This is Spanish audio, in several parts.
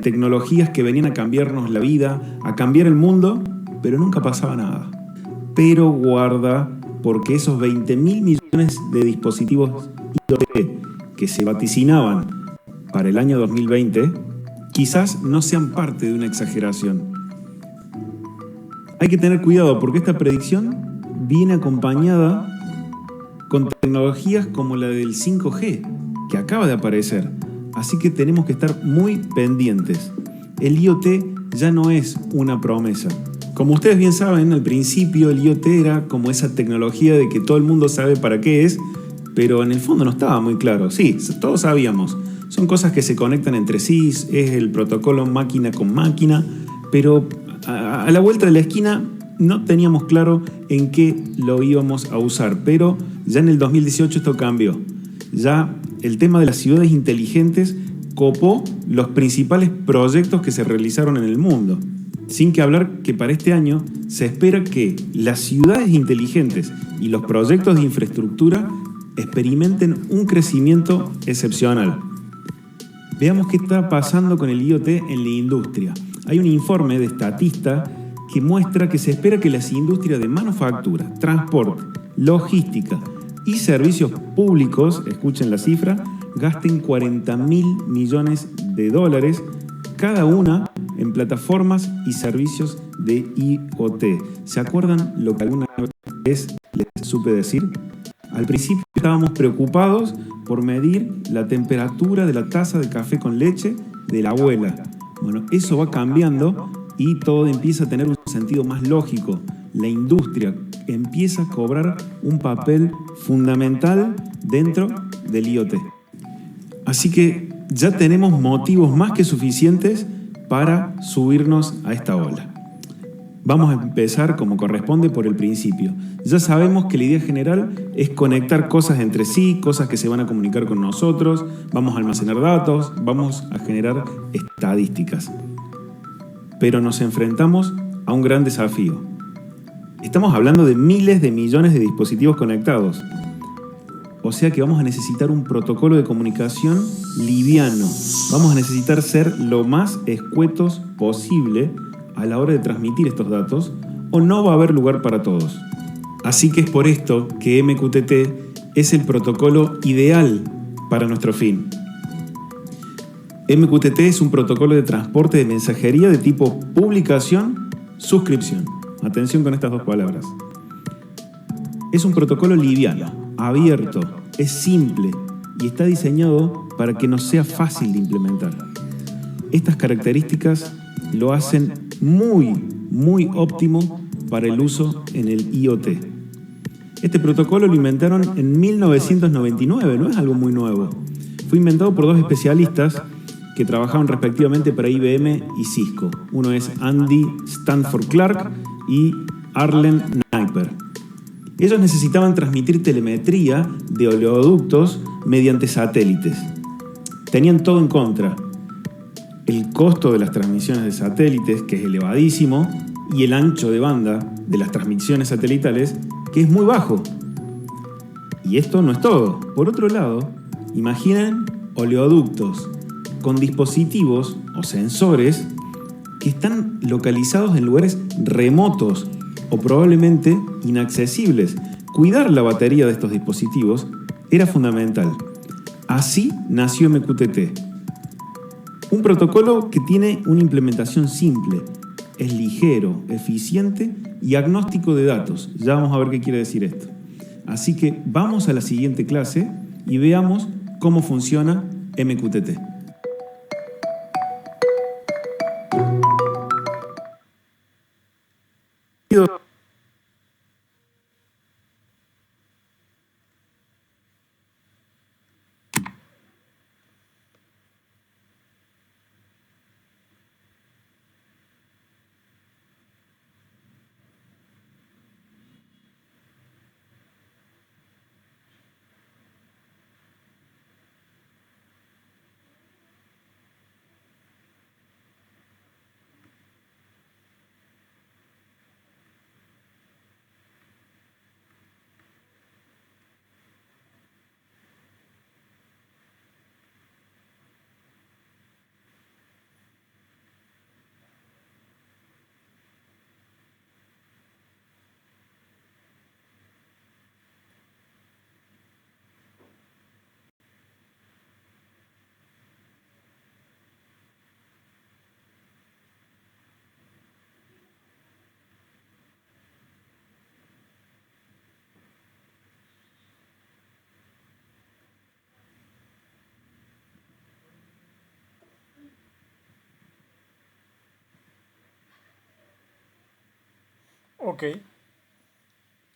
tecnologías que venían a cambiarnos la vida, a cambiar el mundo, pero nunca pasaba nada. Pero guarda, porque esos 20.000 millones de dispositivos IoT que se vaticinaban para el año 2020, quizás no sean parte de una exageración. Hay que tener cuidado porque esta predicción viene acompañada con tecnologías como la del 5G, que acaba de aparecer. Así que tenemos que estar muy pendientes. El IoT ya no es una promesa. Como ustedes bien saben, al principio el IoT era como esa tecnología de que todo el mundo sabe para qué es, pero en el fondo no estaba muy claro. Sí, todos sabíamos. Son cosas que se conectan entre sí, es el protocolo máquina con máquina, pero a la vuelta de la esquina no teníamos claro en qué lo íbamos a usar. Pero ya en el 2018 esto cambió. Ya el tema de las ciudades inteligentes copó los principales proyectos que se realizaron en el mundo. Sin que hablar que para este año se espera que las ciudades inteligentes y los proyectos de infraestructura experimenten un crecimiento excepcional. Veamos qué está pasando con el IoT en la industria. Hay un informe de Statista que muestra que se espera que las industrias de manufactura, transporte, logística y servicios públicos, escuchen la cifra, gasten 40.000 millones de dólares cada una en plataformas y servicios de IoT. ¿Se acuerdan lo que alguna vez les supe decir? Al principio estábamos preocupados por medir la temperatura de la taza de café con leche de la abuela. Bueno, eso va cambiando y todo empieza a tener un sentido más lógico. La industria empieza a cobrar un papel fundamental dentro del IoT. Así que ya tenemos motivos más que suficientes para subirnos a esta ola. Vamos a empezar como corresponde por el principio. Ya sabemos que la idea general es conectar cosas entre sí, cosas que se van a comunicar con nosotros, vamos a almacenar datos, vamos a generar estadísticas. Pero nos enfrentamos a un gran desafío. Estamos hablando de miles de millones de dispositivos conectados. O sea que vamos a necesitar un protocolo de comunicación liviano. Vamos a necesitar ser lo más escuetos posible a la hora de transmitir estos datos, o no va a haber lugar para todos. Así que es por esto que MQTT es el protocolo ideal para nuestro fin. MQTT es un protocolo de transporte de mensajería de tipo publicación-suscripción. Atención con estas dos palabras. Es un protocolo liviano, abierto, es simple y está diseñado para que nos sea fácil de implementar. Estas características lo hacen muy óptimo para el uso en el IoT. Este protocolo lo inventaron en 1999, no es algo muy nuevo. Fue inventado por dos especialistas que trabajaban respectivamente para IBM y Cisco. Uno es Andy Stanford Clark y Arlen Nipper. Ellos necesitaban transmitir telemetría de oleoductos mediante satélites. Tenían todo en contra. El costo de las transmisiones de satélites, que es elevadísimo, y el ancho de banda de las transmisiones satelitales, que es muy bajo. Y esto no es todo. Por otro lado, imaginen oleoductos con dispositivos o sensores que están localizados en lugares remotos o probablemente inaccesibles. Cuidar la batería de estos dispositivos era fundamental. Así nació MQTT. Un protocolo que tiene una implementación simple, es ligero, eficiente y agnóstico de datos. Ya vamos a ver qué quiere decir esto. Así que vamos a la siguiente clase y veamos cómo funciona MQTT. Ok,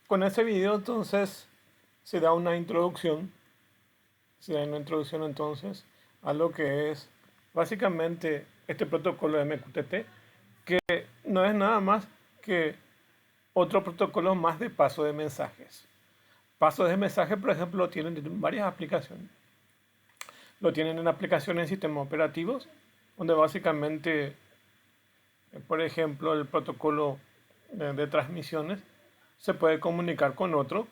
con ese video entonces se da una introducción, entonces a lo que es básicamente este protocolo de MQTT, que no es nada más que otro protocolo más de paso de mensajes. Pasos de mensaje, por ejemplo, lo tienen en varias aplicaciones. Lo tienen en aplicaciones en sistemas operativos, donde básicamente, por ejemplo, el protocolo de transmisiones se puede comunicar con otro.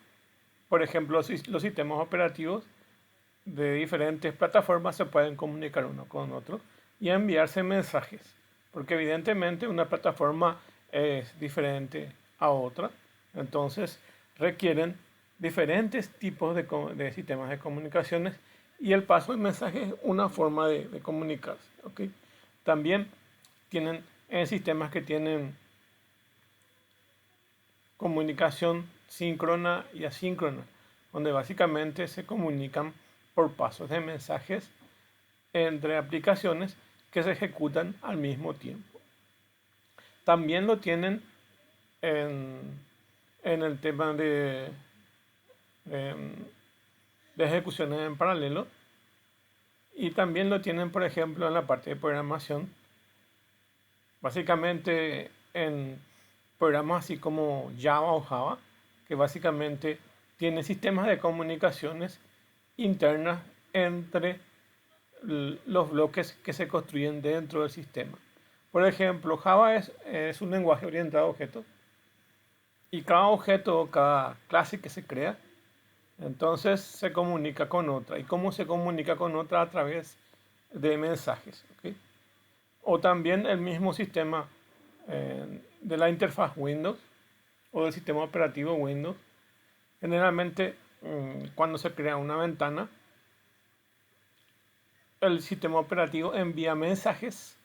Por ejemplo, los sistemas operativos de diferentes plataformas se pueden comunicar uno con otro y enviarse mensajes, porque evidentemente una plataforma es diferente a otra, entonces requieren diferentes tipos de sistemas de comunicaciones y el paso de mensaje es una forma de comunicarse. ¿Ok? También tienen sistemas que tienen comunicación síncrona y asíncrona, donde básicamente se comunican por pasos de mensajes entre aplicaciones que se ejecutan al mismo tiempo. También lo tienen en el tema de ejecuciones en paralelo y también lo tienen, por ejemplo, en la parte de programación, básicamente en programas así como Java o Java, que básicamente tienen sistemas de comunicaciones internas entre los bloques que se construyen dentro del sistema. Por ejemplo, Java es un lenguaje orientado a objetos y cada objeto o cada clase que se crea, entonces se comunica con otra. ¿Y cómo se comunica con otra? A través de mensajes. ¿Ok? O también el mismo sistema de la interfaz Windows o del sistema operativo Windows. Generalmente, cuando se crea una ventana, el sistema operativo envía mensajes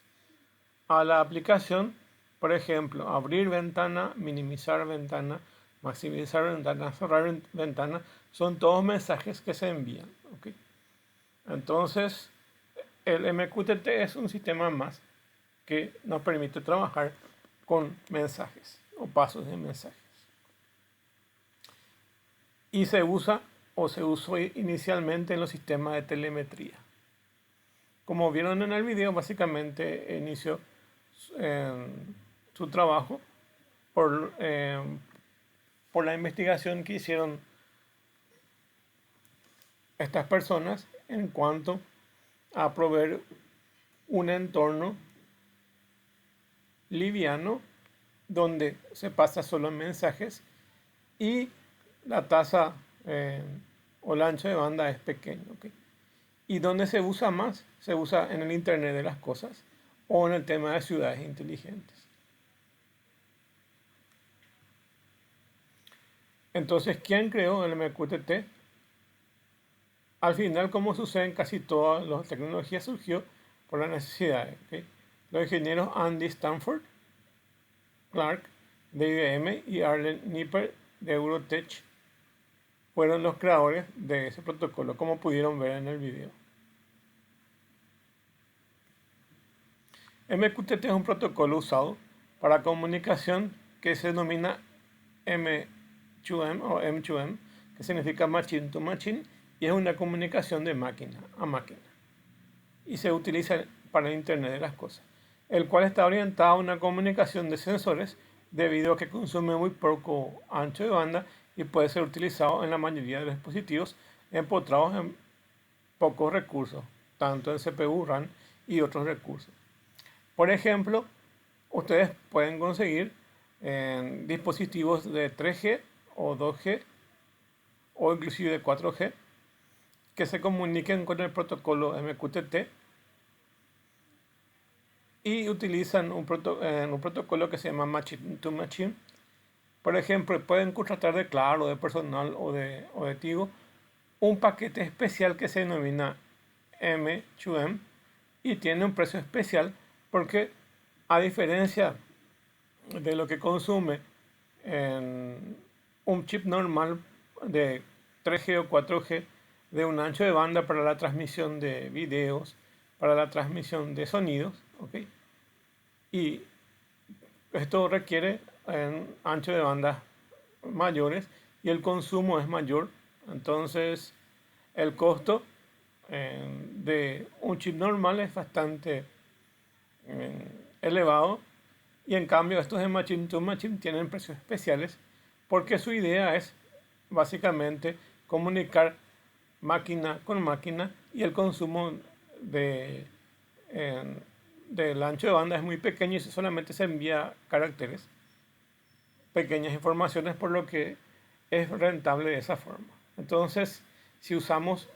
a la aplicación, por ejemplo, abrir ventana, minimizar ventana, maximizar ventana, cerrar ventana, son todos mensajes que se envían. ¿Ok? Entonces, el MQTT es un sistema más que nos permite trabajar con mensajes o pasos de mensajes. Y se usa o se usó inicialmente en los sistemas de telemetría. Como vieron en el video, básicamente inició su trabajo por la investigación que hicieron estas personas en cuanto a proveer un entorno liviano donde se pasa solo mensajes y la tasa o el ancho de banda es pequeño. ¿Okay? Y donde se usa más, se usa en el Internet de las cosas o en el tema de ciudades inteligentes. Entonces, ¿quién creó el MQTT? Al final, como sucede en casi todas las tecnologías, surgió por la necesidad. ¿Okay? Los ingenieros Andy Stanford, Clark de IBM y Arlen Nipper de Eurotech fueron los creadores de ese protocolo, como pudieron ver en el video. MQTT es un protocolo usado para comunicación que se denomina M2M o M2M, que significa Machine to Machine, y es una comunicación de máquina a máquina. Y se utiliza para el Internet de las cosas, el cual está orientado a una comunicación de sensores debido a que consume muy poco ancho de banda y puede ser utilizado en la mayoría de los dispositivos empotrados en pocos recursos, tanto en CPU, RAM y otros recursos. Por ejemplo, ustedes pueden conseguir dispositivos de 3G o 2G o inclusive de 4G que se comuniquen con el protocolo MQTT y utilizan un protocolo que se llama Machine to Machine. Por ejemplo, pueden contratar de Claro, de Personal o de Tigo un paquete especial que se denomina M2M y tiene un precio especial porque, a diferencia de lo que consume en un chip normal de 3G o 4G, de un ancho de banda para la transmisión de videos, para la transmisión de sonidos, ¿okay? Y esto requiere en ancho de banda mayores y el consumo es mayor. Entonces, el costo de un chip normal es bastante elevado, y en cambio estos de Machine to Machine tienen precios especiales porque su idea es básicamente comunicar máquina con máquina, y el consumo de, eh, del ancho de banda es muy pequeño y solamente se envía caracteres, pequeñas informaciones, por lo que es rentable de esa forma. Entonces, si usamos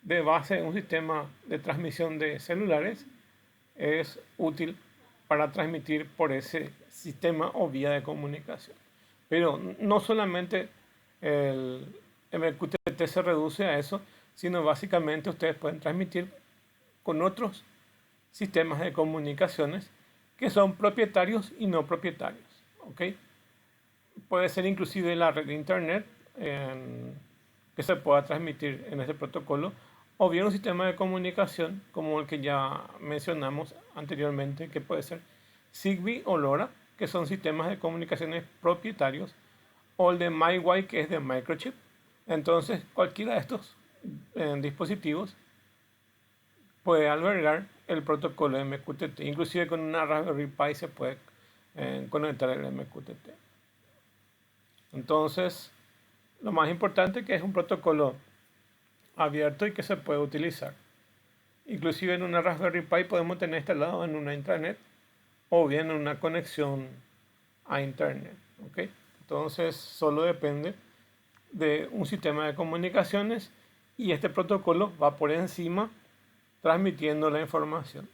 de base un sistema de transmisión de celulares, es útil para transmitir por ese sistema o vía de comunicación. Pero no solamente el MQTT se reduce a eso, sino básicamente ustedes pueden transmitir con otros sistemas de comunicaciones que son propietarios y no propietarios. ¿Ok? Puede ser inclusive la red de internet que se pueda transmitir en ese protocolo, o bien un sistema de comunicación como el que ya mencionamos anteriormente, que puede ser Zigbee o LoRa, que son sistemas de comunicaciones propietarios, o el de MiWi, que es de Microchip. Entonces, cualquiera de estos dispositivos puede albergar el protocolo MQTT. Inclusive con una Raspberry Pi se puede conectar el MQTT. Entonces, lo más importante es que es un protocolo abierto y que se puede utilizar. Inclusive en una Raspberry Pi podemos tener instalado en una intranet o bien en una conexión a internet. ¿Ok? Entonces, solo depende de un sistema de comunicaciones, y este protocolo va por encima transmitiendo la información.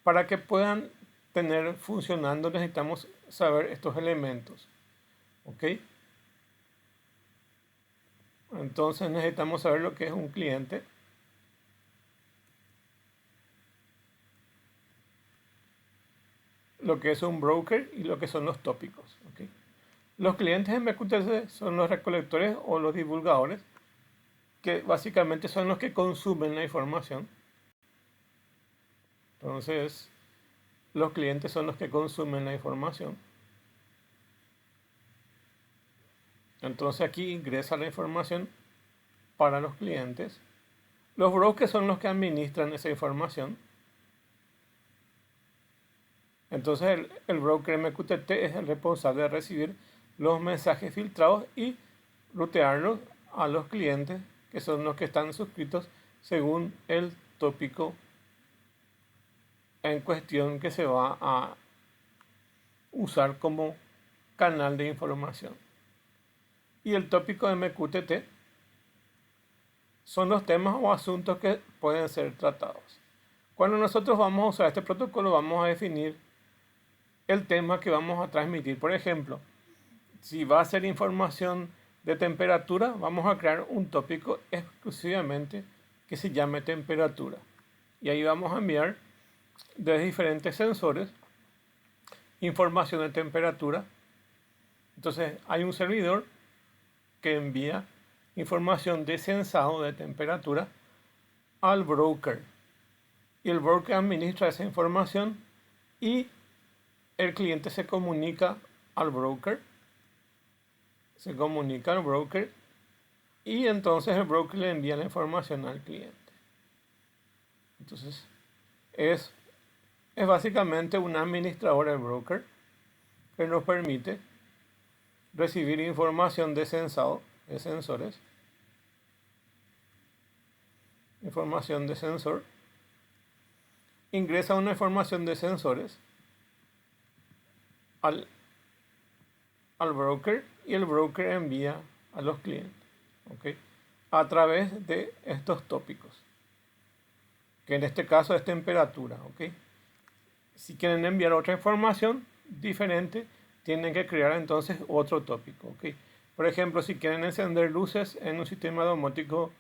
Para que puedan tener funcionando necesitamos saber estos elementos. ¿Ok? Entonces necesitamos saber lo que es un cliente, lo que es un broker y lo que son los tópicos. ¿Ok? Los clientes en MQTT son los recolectores o los divulgadores, que básicamente son los que consumen la información. Entonces, los clientes son los que consumen la información. Entonces aquí ingresa la información para los clientes. Los brokers son los que administran esa información. Entonces el broker MQTT es el responsable de recibir los mensajes filtrados y rutearlos a los clientes, que son los que están suscritos según el tópico en cuestión que se va a usar como canal de información. Y el tópico de MQTT son los temas o asuntos que pueden ser tratados. Cuando nosotros vamos a usar este protocolo, vamos a definir el tema que vamos a transmitir. Por ejemplo, si va a ser información de temperatura, vamos a crear un tópico exclusivamente que se llame temperatura. Y ahí vamos a enviar desde diferentes sensores información de temperatura. Entonces hay un servidor que envía información de sensado de temperatura al broker. Y el broker administra esa información y el cliente se comunica al broker. Y entonces el broker le envía la información al cliente. Entonces es básicamente un administrador el broker que nos permite recibir información de sensado, de sensores, información de sensor, ingresa una información de sensores al broker y el broker envía a los clientes, ¿ok? A través de estos tópicos, que en este caso es temperatura, ¿ok? Si quieren enviar otra información diferente, tienen que crear entonces otro tópico, ¿ok? Por ejemplo, si quieren encender luces en un sistema domótico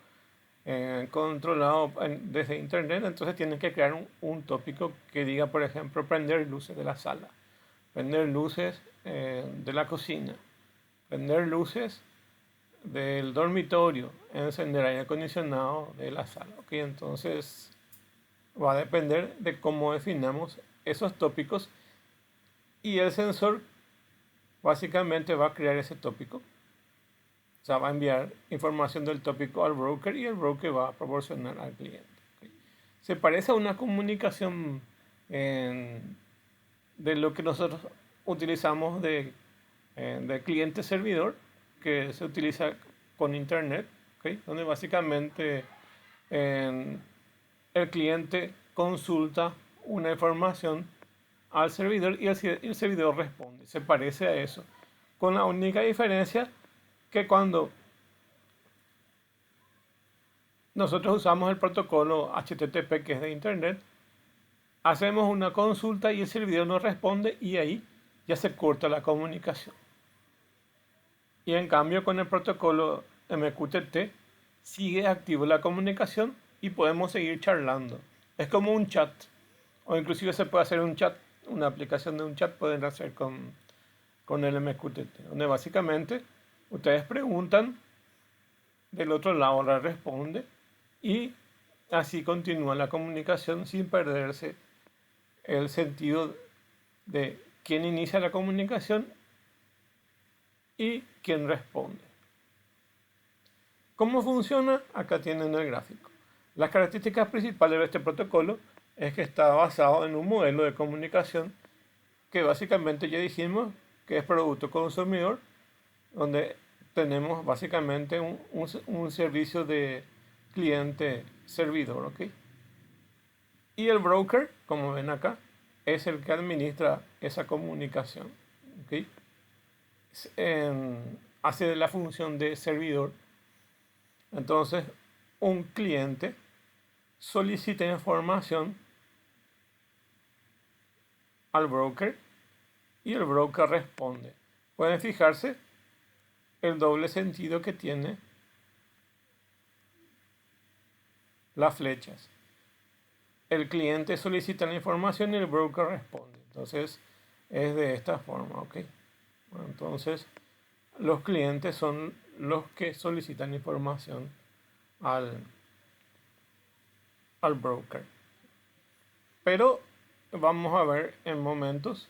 controlado desde internet, entonces tienen que crear un tópico que diga, por ejemplo, prender luces de la sala, prender luces de la cocina, prender luces del dormitorio, encender aire acondicionado de la sala. ¿Ok? Entonces va a depender de cómo definamos esos tópicos y el sensor básicamente va a crear ese tópico. O sea, va a enviar información del tópico al broker y el broker va a proporcionar al cliente. ¿Ok? Se parece a una comunicación de lo que nosotros utilizamos de cliente-servidor, que se utiliza con Internet, ¿ok? Donde básicamente el cliente consulta una información al servidor y el servidor responde. Se parece a eso, con la única diferencia que cuando nosotros usamos el protocolo HTTP, que es de Internet, hacemos una consulta y el servidor nos responde y ahí ya se corta la comunicación. Y en cambio con el protocolo MQTT sigue activo la comunicación y podemos seguir charlando. Es como un chat, o inclusive se puede hacer un chat, una aplicación de un chat pueden hacer con el MQTT, donde básicamente ustedes preguntan, del otro lado la responde y así continúa la comunicación sin perderse el sentido de quién inicia la comunicación y quién responde. ¿Cómo funciona? Acá tienen el gráfico. Las características principales de este protocolo es que está basado en un modelo de comunicación que básicamente ya dijimos que es producto consumidor, donde tenemos básicamente un servicio de cliente-servidor, ¿ok? Y el broker, como ven acá, es el que administra esa comunicación, ¿ok? Hace la función de servidor. Entonces, un cliente solicita información al broker y el broker responde. Pueden fijarse el doble sentido que tiene las flechas. El cliente solicita la información y el broker responde. Entonces, es de esta forma, ¿ok? Bueno, entonces, los clientes son los que solicitan información al broker. Pero vamos a ver en momentos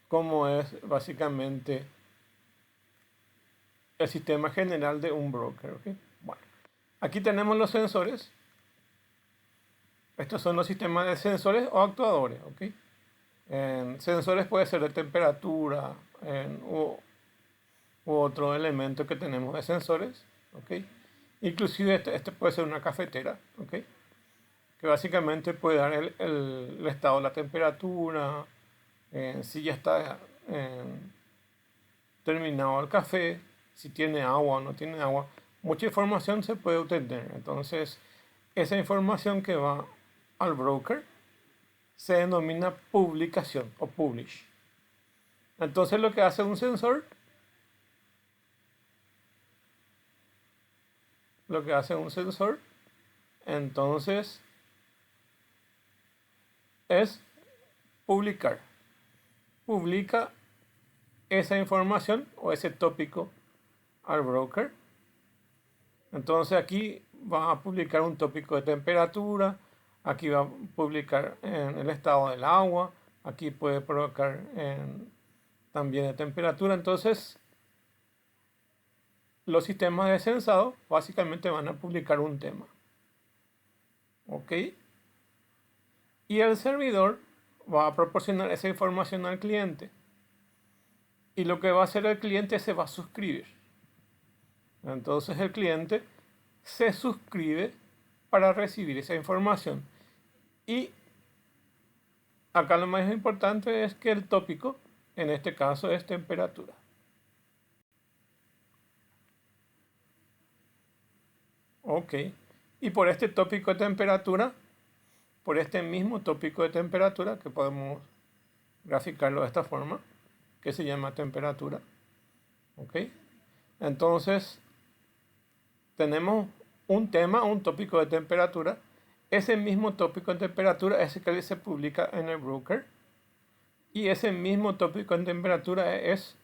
cómo es básicamente el sistema general de un broker, ¿ok? Bueno, aquí tenemos los sensores. Estos son los sistemas de sensores o actuadores, ¿ok? Sensores puede ser de temperatura u otro elemento que tenemos de sensores, ¿ok? Inclusive este puede ser una cafetera, ¿ok? Que básicamente puede dar el estado de la temperatura, si ya está terminado el café, si tiene agua o no tiene agua. Mucha información se puede obtener. Entonces, esa información que va al broker se denomina publicación o publish. Entonces, lo que hace un sensor, entonces, es publicar. Publica esa información o ese tópico al broker. Entonces aquí va a publicar un tópico de temperatura, aquí va a publicar en el estado del agua, aquí puede provocar también de temperatura. Entonces los sistemas de sensado básicamente van a publicar un tema. ¿Ok? Y el servidor va a proporcionar esa información al cliente. Y lo que va a hacer el cliente se va a suscribir. Entonces el cliente se suscribe para recibir esa información. Y acá lo más importante es que el tópico, en este caso, es temperatura. Ok. Y por este tópico de temperatura, por este mismo tópico de temperatura, que podemos graficarlo de esta forma, que se llama temperatura. Ok. Entonces, tenemos un tema, un tópico de temperatura. Ese mismo tópico de temperatura es el que se publica en el broker. Y ese mismo tópico de temperatura es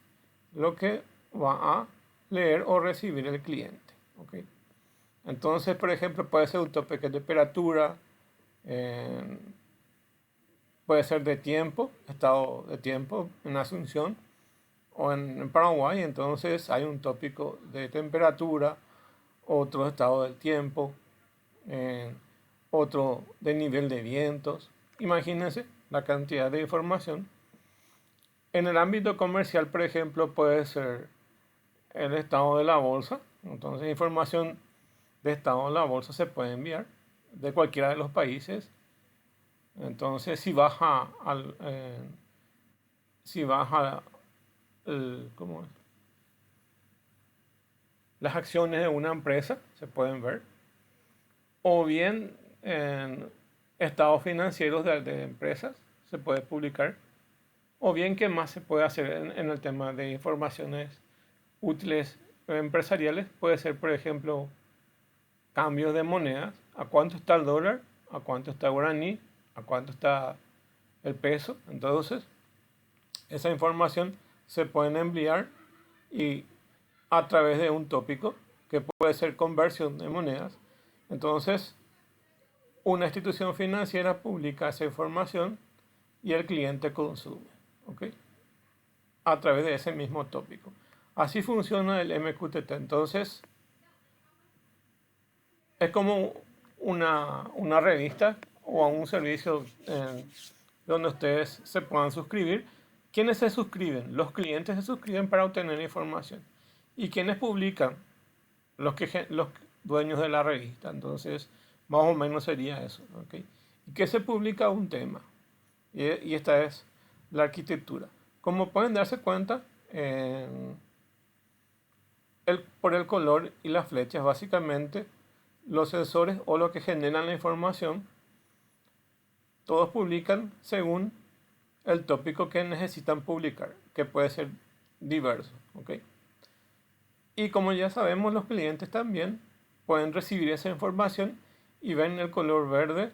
lo que va a leer o recibir el cliente. ¿Okay? Entonces, por ejemplo, puede ser un tópico de temperatura, Eh, puede ser de tiempo, estado de tiempo en Asunción o en Paraguay. Entonces hay un tópico de temperatura, otro estado del tiempo, eh, otro de nivel de vientos. Imagínense la cantidad de información. En el ámbito comercial, por ejemplo, puede ser el estado de la bolsa. Entonces, información de estado de la bolsa se puede enviar de cualquiera de los países. Entonces, si baja ¿cómo es? Las acciones de una empresa, se pueden ver. O bien en estados financieros de empresas, se puede publicar. O bien, ¿qué más se puede hacer en el tema de informaciones útiles empresariales? Puede ser, por ejemplo, cambios de monedas, a cuánto está el dólar, a cuánto está el guaraní, a cuánto está el peso. Entonces, esa información se pueden enviar y a través de un tópico que puede ser conversión de monedas. Entonces, una institución financiera publica esa información y el cliente consume, ¿ok? A través de ese mismo tópico. Así funciona el MQTT. Entonces, es como una revista o un servicio donde ustedes se puedan suscribir. ¿Quiénes se suscriben? Los clientes se suscriben para obtener información. ¿Y quiénes publican? Los dueños de la revista. Entonces, más o menos sería eso. ¿Okay? ¿Y qué se publica? Un tema. Y esta es la arquitectura. Como pueden darse cuenta, por el color y las flechas, básicamente, los sensores o lo que generan la información, todos publican según el tópico que necesitan publicar, que puede ser diverso. ¿Okay? Y como ya sabemos, los clientes también pueden recibir esa información y ven el color verde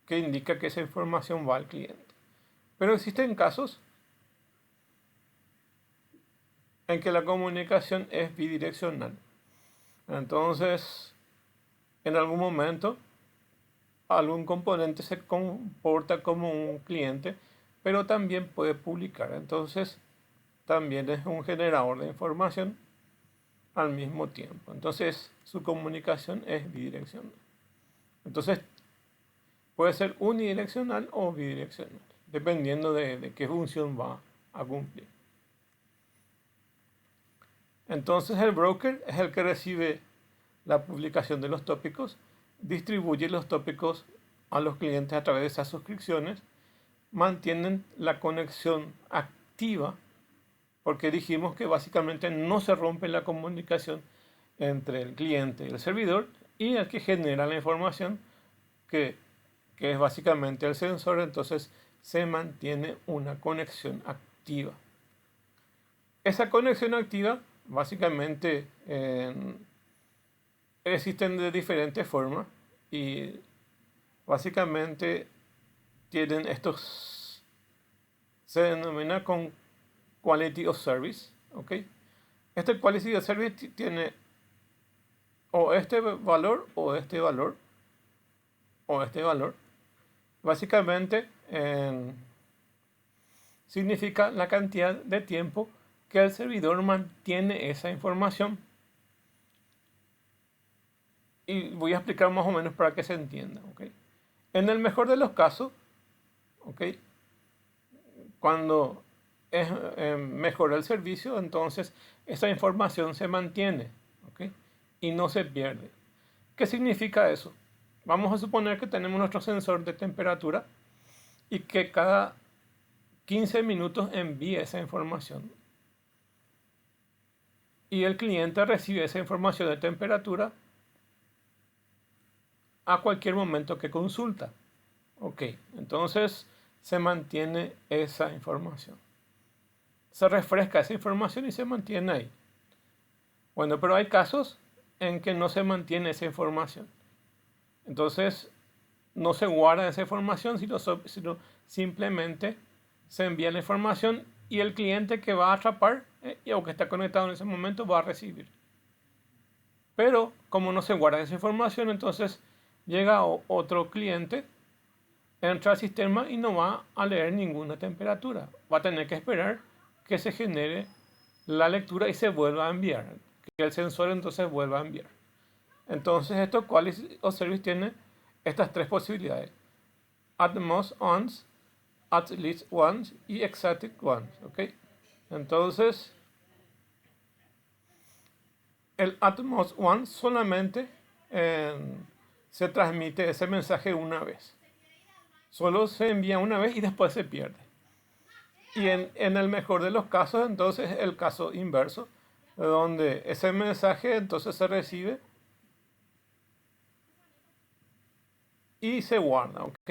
que indica que esa información va al cliente. Pero existen casos en que la comunicación es bidireccional. Entonces, en algún momento, algún componente se comporta como un cliente, pero también puede publicar. Entonces, también es un generador de información al mismo tiempo. Entonces, su comunicación es bidireccional. Entonces, puede ser unidireccional o bidireccional, dependiendo de qué función va a cumplir. Entonces, el broker es el que recibe la publicación de los tópicos, distribuye los tópicos a los clientes a través de esas suscripciones, mantienen la conexión activa, porque dijimos que básicamente no se rompe la comunicación entre el cliente y el servidor y el que genera la información, que es básicamente el sensor. Entonces se mantiene una conexión activa. Esa conexión activa básicamente existen de diferentes formas y básicamente tienen estos, se denomina con Quality of Service, ¿ok? Este Quality of Service tiene o este valor o este valor o este valor. Básicamente significa la cantidad de tiempo que el servidor mantiene esa información. Y voy a explicar más o menos para que se entienda, ¿ok? En el mejor de los casos, ¿ok? Cuando es mejor el servicio, entonces esa información se mantiene, ¿ok? Y no se pierde. ¿Qué significa eso? Vamos a suponer que tenemos nuestro sensor de temperatura y que cada 15 minutos envíe esa información. Y el cliente recibe esa información de temperatura a cualquier momento que consulta. Ok, entonces se mantiene esa información. Se refresca esa información y se mantiene ahí. Bueno, pero hay casos en que no se mantiene esa información. Entonces, no se guarda esa información, sino simplemente se envía la información y el cliente que va a atrapar o que está conectado en ese momento va a recibir. Pero como no se guarda esa información, entonces llega otro cliente, entra al sistema y no va a leer ninguna temperatura. Va a tener que esperar que se genere la lectura y se vuelva a enviar. Que el sensor entonces vuelva a enviar. Entonces esto Quality of Service tiene estas tres posibilidades: at most once, at least once y exactly once. ¿Ok? Entonces el at most once solamente se transmite ese mensaje una vez. Solo se envía una vez y después se pierde. Y en el mejor de los casos, entonces, el caso inverso, donde ese mensaje entonces se recibe y se guarda, ¿ok?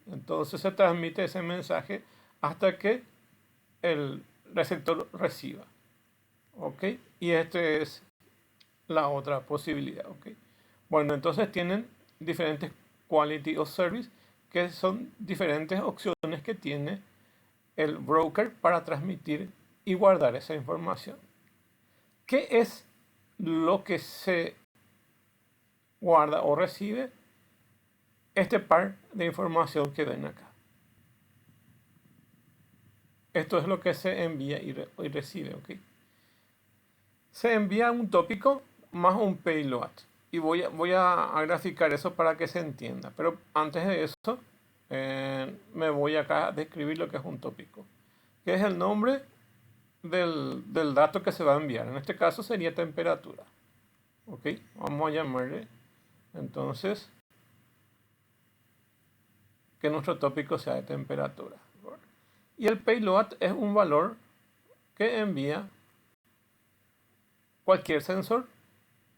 Entonces se transmite ese mensaje hasta que el receptor reciba, ¿ok? Y esta es la otra posibilidad, ¿ok? Bueno, entonces tienen diferentes quality of service, que son diferentes opciones que tiene el broker para transmitir y guardar esa información. ¿Qué es lo que se guarda o recibe? Este par de información que ven acá. Esto es lo que se envía y recibe, ¿ok? Se envía un tópico más un payload. Y voy a graficar eso para que se entienda. Pero antes de eso, me voy acá a describir lo que es un tópico, que es el nombre del dato que se va a enviar. En este caso sería temperatura. ¿Ok? Vamos a llamarle entonces que nuestro tópico sea de temperatura. Y el payload es un valor que envía cualquier sensor.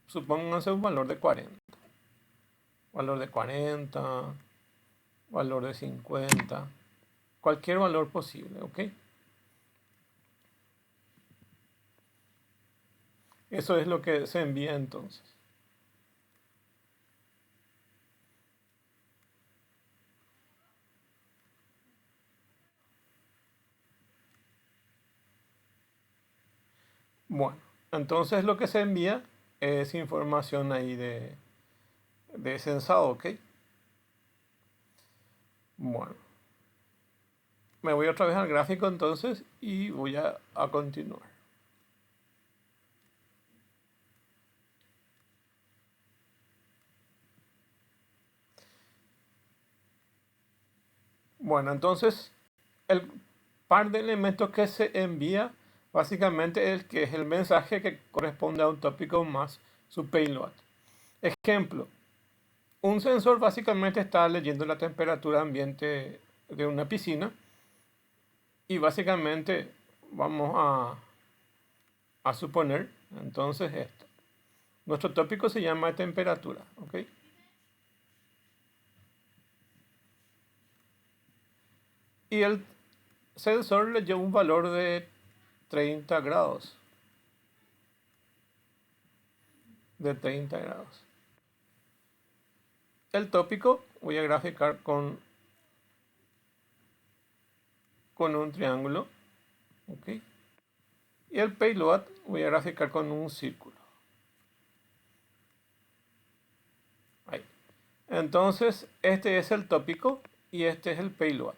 Supónganse un valor de 40. Valor de 40, valor de 50, cualquier valor posible, ¿ok? Eso es lo que se envía entonces. Bueno, entonces lo que se envía es información ahí de sensado, ¿ok? Bueno, me voy otra vez al gráfico entonces y voy a continuar. Bueno, entonces el par de elementos que se envía básicamente es que es el mensaje que corresponde a un tópico más su payload. Ejemplo, un sensor básicamente está leyendo la temperatura ambiente de una piscina y básicamente vamos a suponer entonces esto. Nuestro tópico se llama temperatura, ¿ok? Y el sensor leyó un valor de 30 grados. De 30 grados. El tópico voy a graficar con un triángulo, ¿ok? Y el payload voy a graficar con un círculo. Ahí. Entonces, este es el tópico y este es el payload.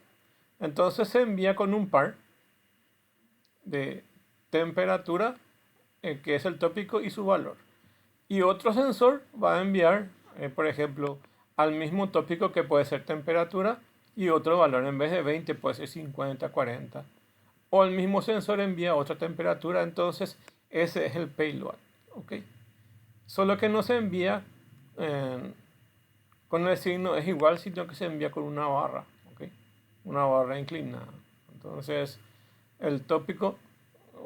Entonces se envía con un par de temperatura, que es el tópico y su valor. Y otro sensor va a enviar, por ejemplo, al mismo tópico que puede ser temperatura y otro valor. En vez de 20 puede ser 50, 40. O el mismo sensor envía otra temperatura, entonces ese es el payload. ¿Ok? Solo que no se envía con el signo es igual, sino que se envía con una barra. ¿Ok? Una barra inclinada. Entonces el tópico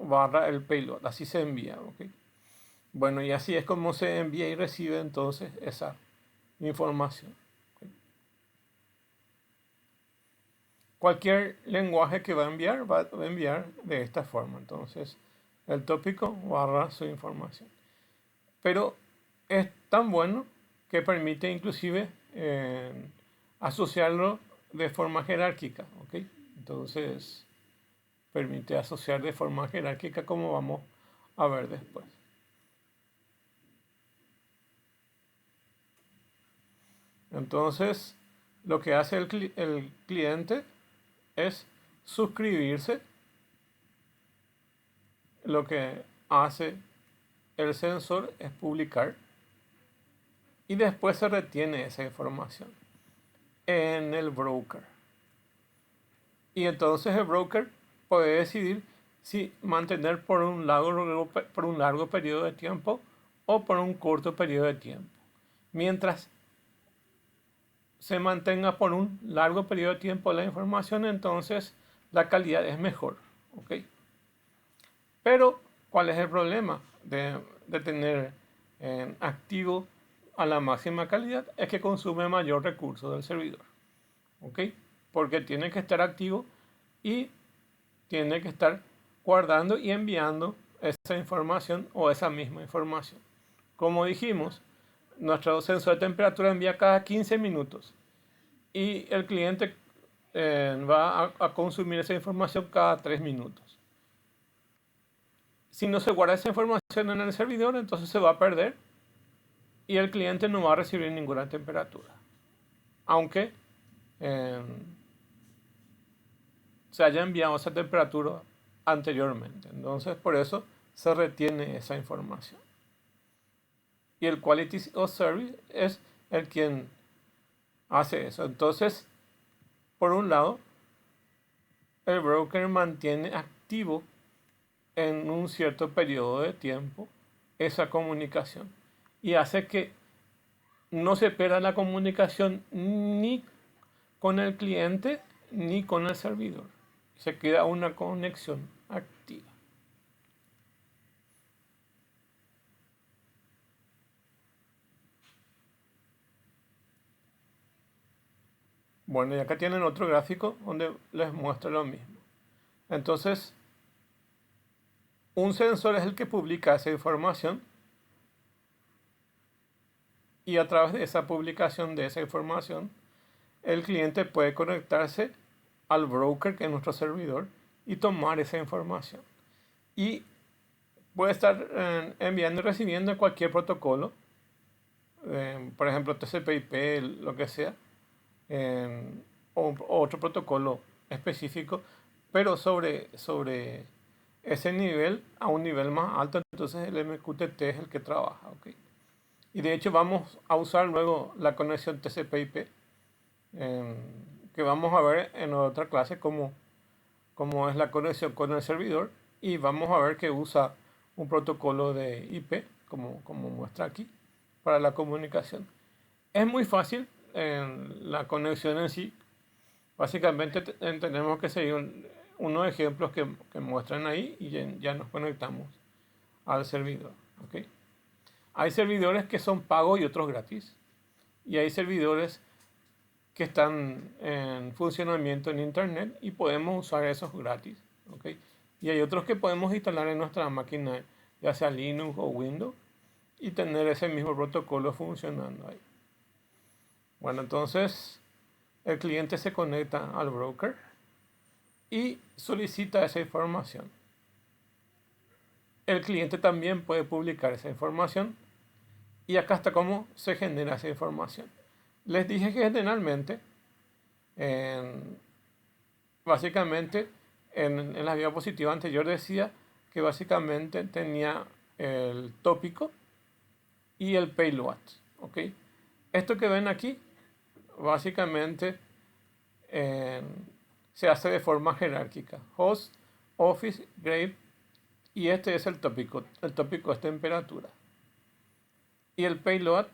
barra el payload, así se envía. ¿Ok? Bueno, y así es como se envía y recibe entonces esa información. ¿Ok? Cualquier lenguaje que va a enviar de esta forma. Entonces, el tópico barra su información. Pero es tan bueno que permite inclusive asociarlo de forma jerárquica. ¿Ok? Entonces, permite asociar de forma jerárquica, como vamos a ver después. Entonces, lo que hace el cliente es suscribirse. Lo que hace el sensor es publicar y después se retiene esa información en el broker. Y entonces el broker puede decidir si mantener por un largo periodo de tiempo o por un corto periodo de tiempo. Mientras se mantenga por un largo periodo de tiempo la información, entonces la calidad es mejor. ¿Ok? Pero, ¿cuál es el problema de tener activo a la máxima calidad? Es que consume mayor recurso del servidor. ¿Ok? Porque tiene que estar activo y tiene que estar guardando y enviando esa información o esa misma información. Como dijimos, nuestro sensor de temperatura envía cada 15 minutos y el cliente va a consumir esa información cada 3 minutos. Si no se guarda esa información en el servidor, entonces se va a perder y el cliente no va a recibir ninguna temperatura. Aunque se haya enviado esa temperatura anteriormente. Entonces, por eso se retiene esa información. Y el Quality of Service es el quien hace eso. Entonces, por un lado, el broker mantiene activo en un cierto periodo de tiempo esa comunicación y hace que no se pierda la comunicación ni con el cliente ni con el servidor. Se queda una conexión activa. Bueno, y acá tienen otro gráfico donde les muestra lo mismo. Entonces, un sensor es el que publica esa información y a través de esa publicación de esa información, el cliente puede conectarse al broker, que es nuestro servidor, y tomar esa información. Y puede estar enviando y recibiendo cualquier protocolo, por ejemplo TCP/IP, lo que sea, o otro protocolo específico, pero sobre ese nivel, a un nivel más alto, entonces el MQTT es el que trabaja. ¿Okay? Y de hecho vamos a usar luego la conexión TCP/IP, que vamos a ver en otra clase cómo es la conexión con el servidor, y vamos a ver que usa un protocolo de IP, como muestra aquí, para la comunicación. Es muy fácil la conexión en sí. Básicamente tenemos que seguir unos ejemplos que muestran ahí y ya nos conectamos al servidor. ¿Okay? Hay servidores que son pagos y otros gratis. Y hay servidores que están en funcionamiento en internet y podemos usar esos gratis. ¿Okay? Y hay otros que podemos instalar en nuestra máquina, ya sea Linux o Windows, y tener ese mismo protocolo funcionando ahí. Bueno, entonces el cliente se conecta al broker y solicita esa información. El cliente también puede publicar esa información y acá está cómo se genera esa información. Les dije que generalmente, básicamente, en la diapositiva anterior decía que básicamente tenía el tópico y el payload. ¿Okay? Esto que ven aquí, básicamente, se hace de forma jerárquica. Host, Office, Grade, y este es el tópico. El tópico es temperatura. Y el payload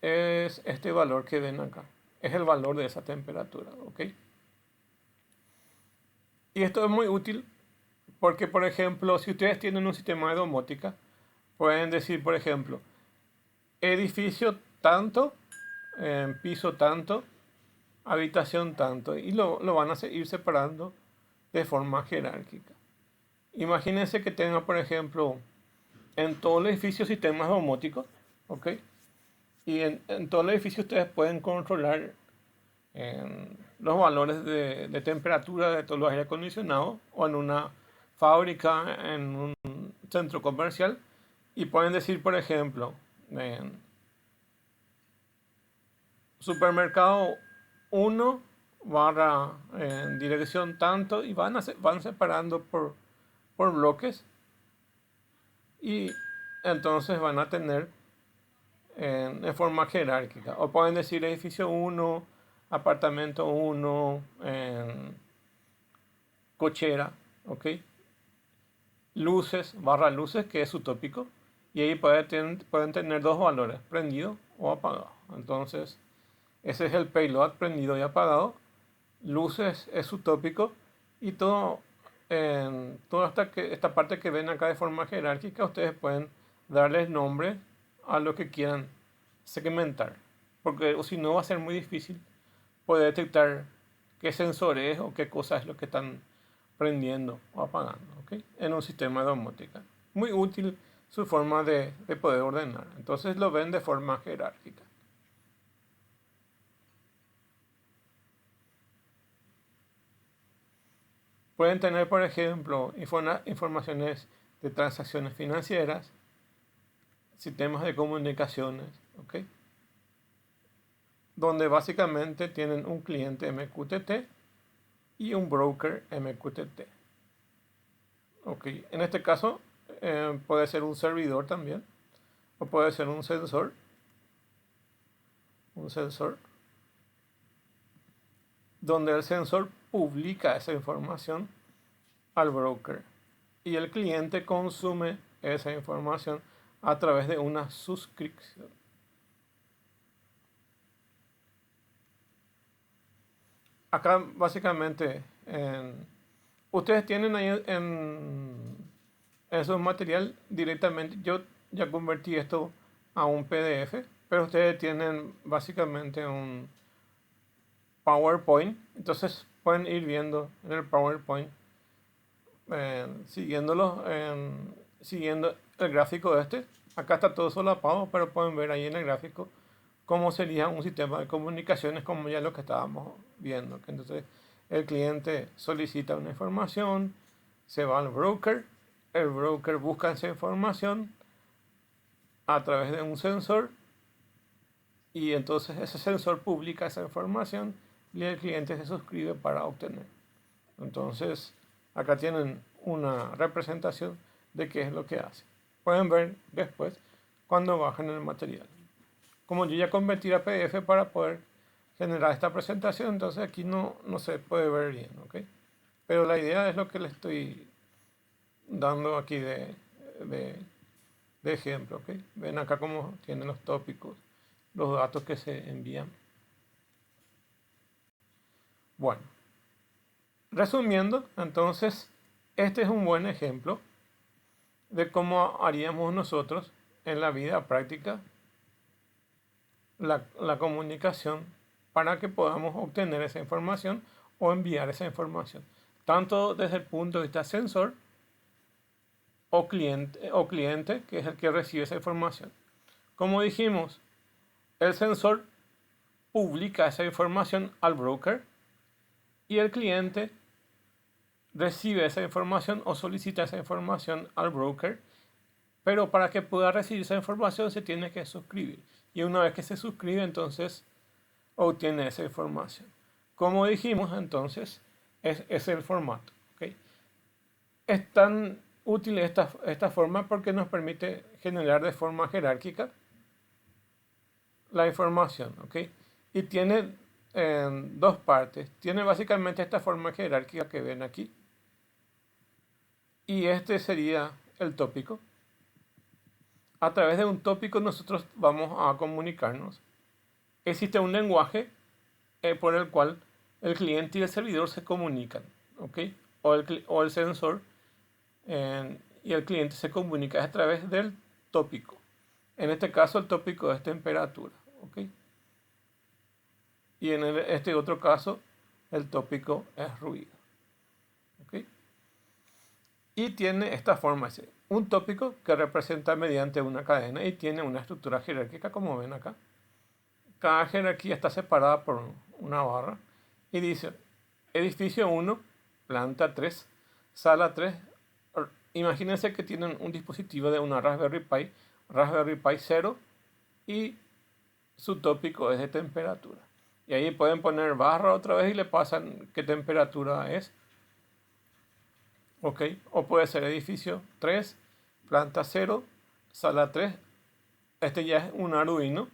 es este valor que ven acá. Es el valor de esa temperatura. ¿Ok? Y esto es muy útil porque, por ejemplo, si ustedes tienen un sistema de domótica, pueden decir, por ejemplo, edificio tanto, piso tanto, habitación tanto, y lo van a ir separando de forma jerárquica. Imagínense que tenga, por ejemplo, en todo el edificio sistemas domóticos, ¿ok? Y en todo el edificio ustedes pueden controlar los valores de temperatura de todos los aire acondicionados, o en una fábrica, en un centro comercial, y pueden decir, por ejemplo, supermercado uno barra dirección tanto y van separando por bloques y entonces van a tener en forma jerárquica. O pueden decir edificio uno, apartamento uno, cochera, ¿ok? Luces, barra luces, que es su tópico. Y ahí pueden tener dos valores, prendido o apagado. Entonces, ese es el payload, prendido y apagado. Luces es su tópico. Y toda esta parte que ven acá de forma jerárquica, ustedes pueden darles nombre a lo que quieran segmentar. Porque o si no va a ser muy difícil poder detectar qué sensor es o qué cosa es lo que están prendiendo o apagando, ¿ok? En un sistema de domótica. Muy útil su forma de poder ordenar. Entonces lo ven de forma jerárquica. Pueden tener, por ejemplo, informaciones de transacciones financieras, sistemas de comunicaciones, ¿ok? Donde básicamente tienen un cliente MQTT y un broker MQTT. Ok, en este caso puede ser un servidor también, o puede ser un sensor, donde el sensor publica esa información al broker y el cliente consume esa información a través de una suscripción. Acá básicamente ustedes tienen ahí en su material directamente, yo ya convertí esto a un PDF, pero ustedes tienen básicamente un PowerPoint, entonces pueden ir viendo en el PowerPoint, siguiendo el gráfico este. Acá está todo solapado, pero pueden ver ahí en el gráfico cómo sería un sistema de comunicaciones como ya lo que estábamos viendo. Que entonces el cliente solicita una información, se va al broker, el broker busca esa información a través de un sensor y entonces ese sensor publica esa información y el cliente se suscribe para obtener. Entonces acá tienen una representación de qué es lo que hace. Pueden ver después cuando bajen el material. Como yo ya convertí a PDF para poder generar esta presentación, entonces aquí no se puede ver bien, ¿ok? Pero la idea es lo que le estoy dando aquí de ejemplo, ¿ok? Ven acá cómo tienen los tópicos, los datos que se envían. Bueno, resumiendo, entonces, este es un buen ejemplo de cómo haríamos nosotros en la vida práctica la comunicación para que podamos obtener esa información o enviar esa información, tanto desde el punto de vista sensor o cliente, que es el que recibe esa información. Como dijimos, el sensor publica esa información al broker y el cliente recibe esa información o solicita esa información al broker, pero para que pueda recibir esa información se tiene que suscribir. Y una vez que se suscribe, entonces obtiene esa información. Como dijimos, entonces, es el formato. ¿Okay? Es tan útil esta forma porque nos permite generar de forma jerárquica la información. ¿Okay? Y tiene dos partes. Tiene básicamente esta forma jerárquica que ven aquí. Y este sería el tópico. A través de un tópico nosotros vamos a comunicarnos. Existe un lenguaje por el cual el cliente y el servidor se comunican, ¿ok? O el sensor y el cliente se comunica a través del tópico. En este caso el tópico es temperatura, ¿ok? Y en este otro caso el tópico es ruido, ¿ok? Y tiene esta forma, un tópico que representa mediante una cadena y tiene una estructura jerárquica como ven acá. Cada jerarquía está separada por una barra y dice edificio 1, planta 3, sala 3. Imagínense que tienen un dispositivo de una Raspberry Pi 0 y su tópico es de temperatura. Y ahí pueden poner barra otra vez y le pasan qué temperatura es. Ok, o puede ser edificio 3, planta 0, sala 3. Este ya es un Arduino,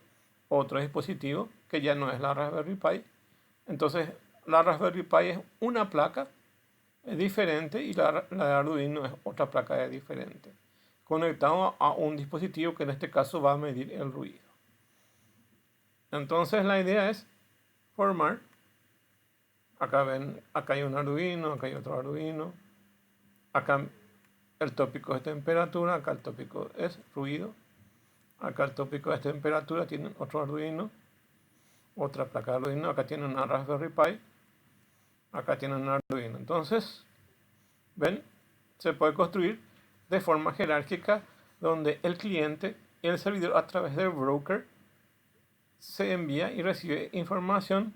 otro dispositivo que ya no es la Raspberry Pi. Entonces la Raspberry Pi es una placa diferente y la de Arduino es otra placa diferente, conectado a un dispositivo que en este caso va a medir el ruido. Entonces la idea es formar, acá ven, acá hay un Arduino, acá hay otro Arduino, acá el tópico es temperatura, acá el tópico es ruido, acá el tópico es temperatura, tienen otro Arduino, otra placa de Arduino, acá tienen una Raspberry Pi, acá tienen un Arduino. Entonces, ven, se puede construir de forma jerárquica donde el cliente y el servidor a través del broker se envía y recibe información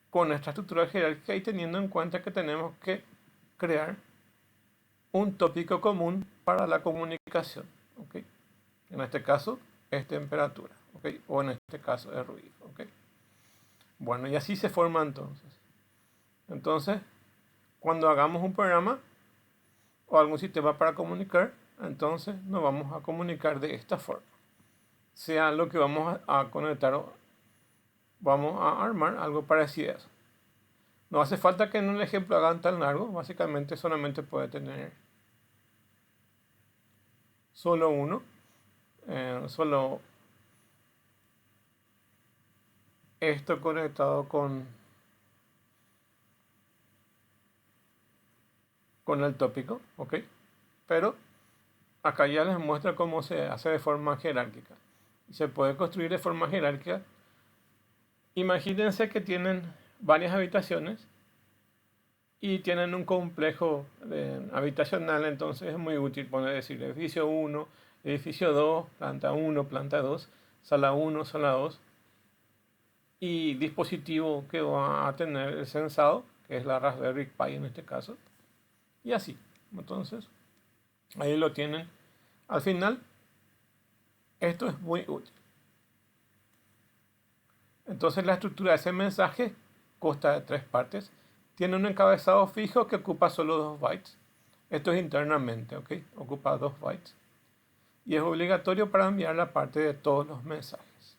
con esta estructura jerárquica y teniendo en cuenta que tenemos que crear un tópico común para la comunicación. ¿Okay? En este caso es temperatura, ¿okay? O en este caso es ruido. ¿Okay? Bueno, y así se forma entonces. Entonces, cuando hagamos un programa o algún sistema para comunicar, entonces nos vamos a comunicar de esta forma. Sea lo que vamos a conectar o vamos a armar algo parecido a eso. No hace falta que en un ejemplo hagan tan largo, básicamente solamente puede tener solo uno, solo esto conectado con el tópico, ¿ok? Pero acá ya les muestra cómo se hace de forma jerárquica. Se puede construir de forma jerárquica. Imagínense que tienen varias habitaciones y tienen un complejo habitacional, entonces es muy útil poner decir edificio 1, edificio 2, planta 1, planta 2, sala 1, sala 2 y dispositivo que va a tener el sensado, que es la Raspberry Pi en este caso, y así. Entonces, ahí lo tienen. Al final, esto es muy útil. Entonces la estructura de ese mensaje consta de 3 partes. Tiene un encabezado fijo que ocupa solo 2 bytes. Esto es internamente, ¿ok? Ocupa 2 bytes. Y es obligatorio para enviar la parte de todos los mensajes.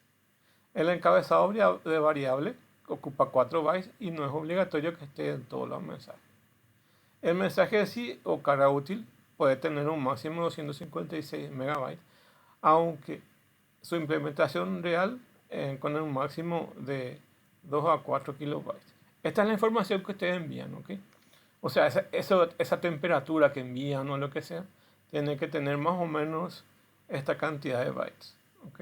El encabezado de variable ocupa 4 bytes y no es obligatorio que esté en todos los mensajes. El mensaje en sí o carga útil puede tener un máximo de 256 megabytes, aunque su implementación real con un máximo de 2 a 4 kilobytes. Esta es la información que ustedes envían, ¿ok? O sea, esa temperatura que envían o lo que sea, tiene que tener más o menos esta cantidad de bytes, ¿ok?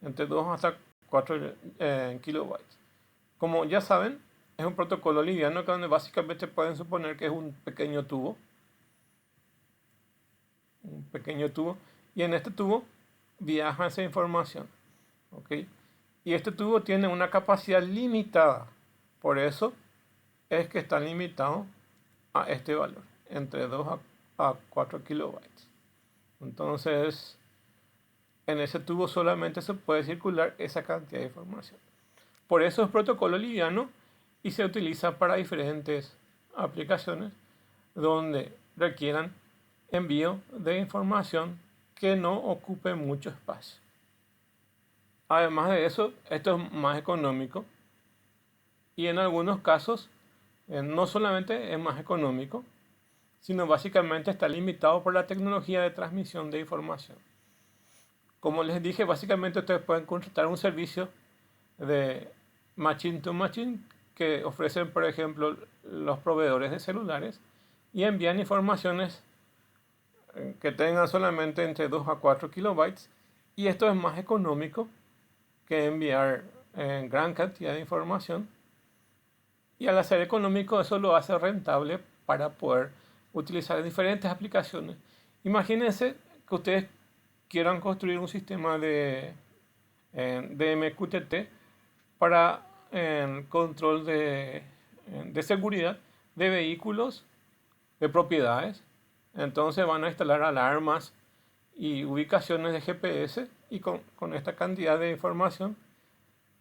Entre 2 hasta 4 kilobytes. Como ya saben, es un protocolo liviano que donde básicamente pueden suponer que es un pequeño tubo. Un pequeño tubo. Y en este tubo viaja esa información. ¿Ok? Y este tubo tiene una capacidad limitada. Por eso es que está limitado a este valor. Entre 2 a 4 kilobytes. Entonces, en ese tubo solamente se puede circular esa cantidad de información. Por eso es protocolo liviano y se utiliza para diferentes aplicaciones donde requieran envío de información que no ocupe mucho espacio. Además de eso, esto es más económico y en algunos casos no solamente es más económico, sino básicamente está limitado por la tecnología de transmisión de información. Como les dije, básicamente ustedes pueden contratar un servicio de machine to machine que ofrecen, por ejemplo, los proveedores de celulares y envían informaciones que tengan solamente entre 2 a 4 kilobytes y esto es más económico que enviar gran cantidad de información y al hacer económico eso lo hace rentable para poder utilizar en diferentes aplicaciones. Imagínense que ustedes quieran construir un sistema de MQTT para control de seguridad de vehículos, de propiedades. Entonces van a instalar alarmas y ubicaciones de GPS, y con esta cantidad de información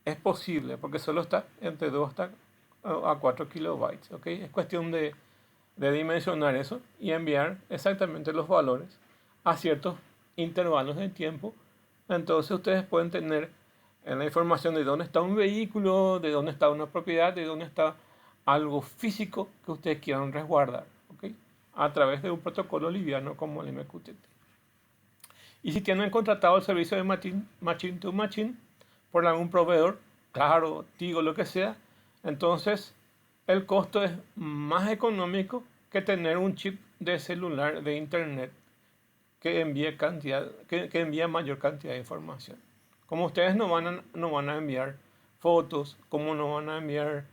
es posible, porque solo está entre 2 a 4 kilobytes. ¿Ok? Es cuestión de dimensionar eso y enviar exactamente los valores a ciertos intervalos de tiempo. Entonces ustedes pueden tener la información de dónde está un vehículo, de dónde está una propiedad, de dónde está algo físico que ustedes quieran resguardar, ¿ok? A través de un protocolo liviano como el MQTT. Y si tienen contratado el servicio de Machine to Machine por algún proveedor, Claro, Tigo, lo que sea, entonces el costo es más económico que tener un chip de celular de internet que que envía mayor cantidad de información. Como ustedes no van a enviar fotos, como no van a enviar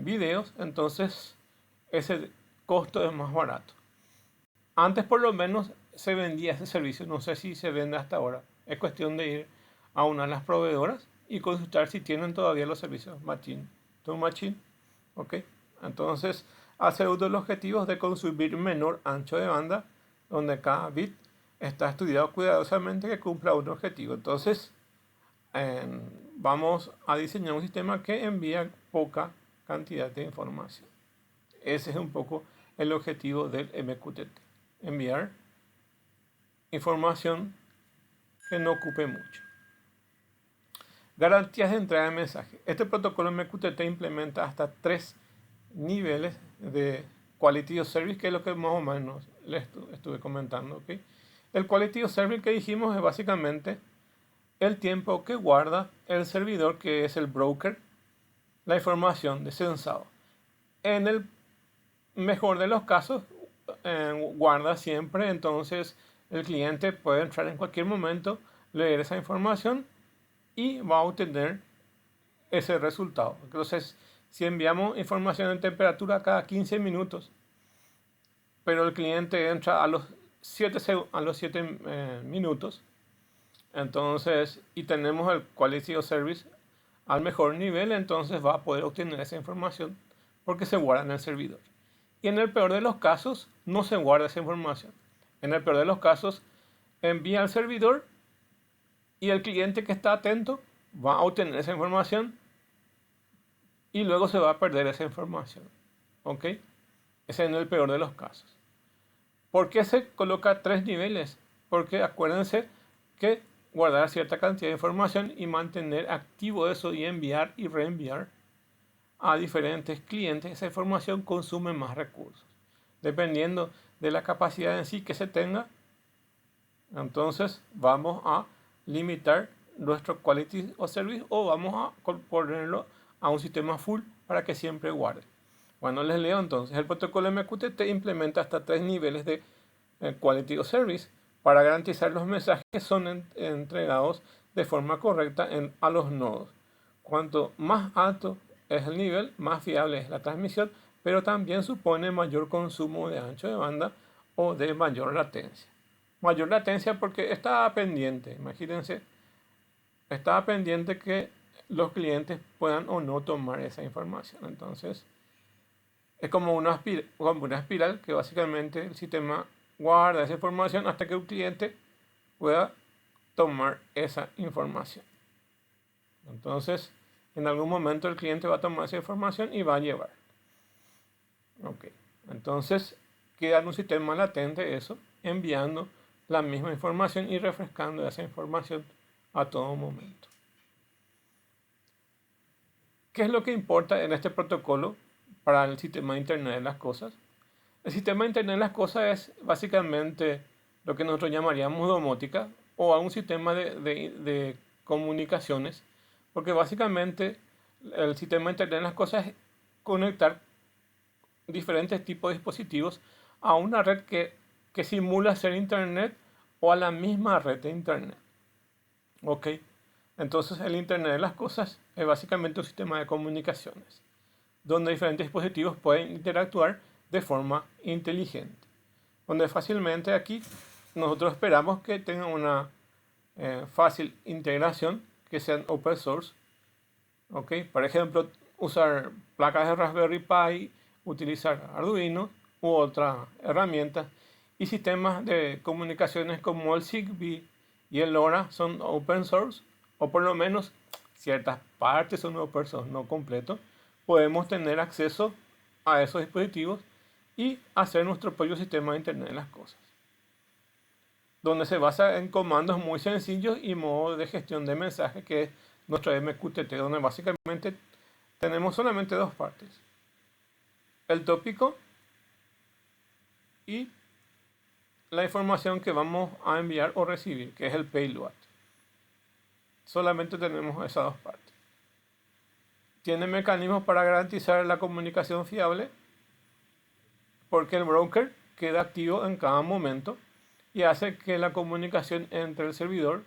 videos, entonces ese costo es más barato. Antes por lo menos se vendía ese servicio, no sé si se vende hasta ahora. Es cuestión de ir a una de las proveedoras y consultar si tienen todavía los servicios Machine to Machine. ¿Ok? Entonces, hace uno de los objetivos de consumir menor ancho de banda, donde cada bit está estudiado cuidadosamente que cumpla un objetivo. Entonces, vamos a diseñar un sistema que envía poca cantidad de información. Ese es un poco el objetivo del MQTT. Enviar información que no ocupe mucho. Garantías de entrega de mensaje. Este protocolo MQTT implementa hasta 3 niveles de Quality of Service, que es lo que más o menos les estuve comentando. ¿Okay? El Quality of Service que dijimos es básicamente el tiempo que guarda el servidor, que es el broker, la información de censado. En el mejor de los casos, guarda siempre, entonces el cliente puede entrar en cualquier momento, leer esa información y va a obtener ese resultado. Entonces, si enviamos información en temperatura cada 15 minutos, pero el cliente entra a los 7 minutos, entonces, y tenemos el Quality of Service al mejor nivel, entonces va a poder obtener esa información porque se guarda en el servidor. Y en el peor de los casos, no se guarda esa información. En el peor de los casos, envía al servidor y el cliente que está atento va a obtener esa información y luego se va a perder esa información. ¿Ok? Ese es en el peor de los casos. ¿Por qué se coloca 3 niveles? Porque acuérdense que guardar cierta cantidad de información y mantener activo eso y enviar y reenviar a diferentes clientes, esa información consume más recursos. Dependiendo de la capacidad en sí que se tenga, entonces vamos a limitar nuestro Quality of Service o vamos a ponerlo a un sistema full para que siempre guarde. Bueno, les leo entonces. El protocolo MQTT implementa hasta 3 niveles de Quality of Service para garantizar los mensajes que son entregados de forma correcta a los nodos. Cuanto más alto es el nivel, más fiable es la transmisión, pero también supone mayor consumo de ancho de banda o de mayor latencia. Mayor latencia porque estaba pendiente, imagínense, estaba pendiente que los clientes puedan o no tomar esa información. Entonces, es como una espiral que básicamente el sistema guarda esa información hasta que un cliente pueda tomar esa información. Entonces, en algún momento el cliente va a tomar esa información y va a llevar. Ok, entonces queda en un sistema latente eso, enviando la misma información y refrescando esa información a todo momento. ¿Qué es lo que importa en este protocolo para el sistema de Internet de las Cosas? El sistema de Internet de las Cosas es básicamente lo que nosotros llamaríamos domótica o un sistema de comunicaciones, porque básicamente el sistema de Internet de las Cosas es conectar diferentes tipos de dispositivos a una red que simula ser Internet o a la misma red de Internet. ¿Ok? Entonces el Internet de las Cosas es básicamente un sistema de comunicaciones donde diferentes dispositivos pueden interactuar de forma inteligente. Donde fácilmente aquí nosotros esperamos que tengan una fácil integración, que sean open source. ¿Ok? Por ejemplo, usar placas de Raspberry Pi, utilizar Arduino u otra herramienta Y sistemas de comunicaciones como el Zigbee y el LoRa son open source, o por lo menos ciertas partes son open source, no completo. Podemos tener acceso a esos dispositivos y hacer nuestro propio sistema de Internet de las cosas, donde se basa en comandos muy sencillos y modo de gestión de mensajes, que es nuestro MQTT, donde básicamente tenemos solamente dos partes: el tópico y la información que vamos a enviar o recibir, que es el payload. Solamente tenemos esas dos partes. Tiene mecanismos para garantizar la comunicación fiable, porque el broker queda activo en cada momento y hace que la comunicación entre el servidor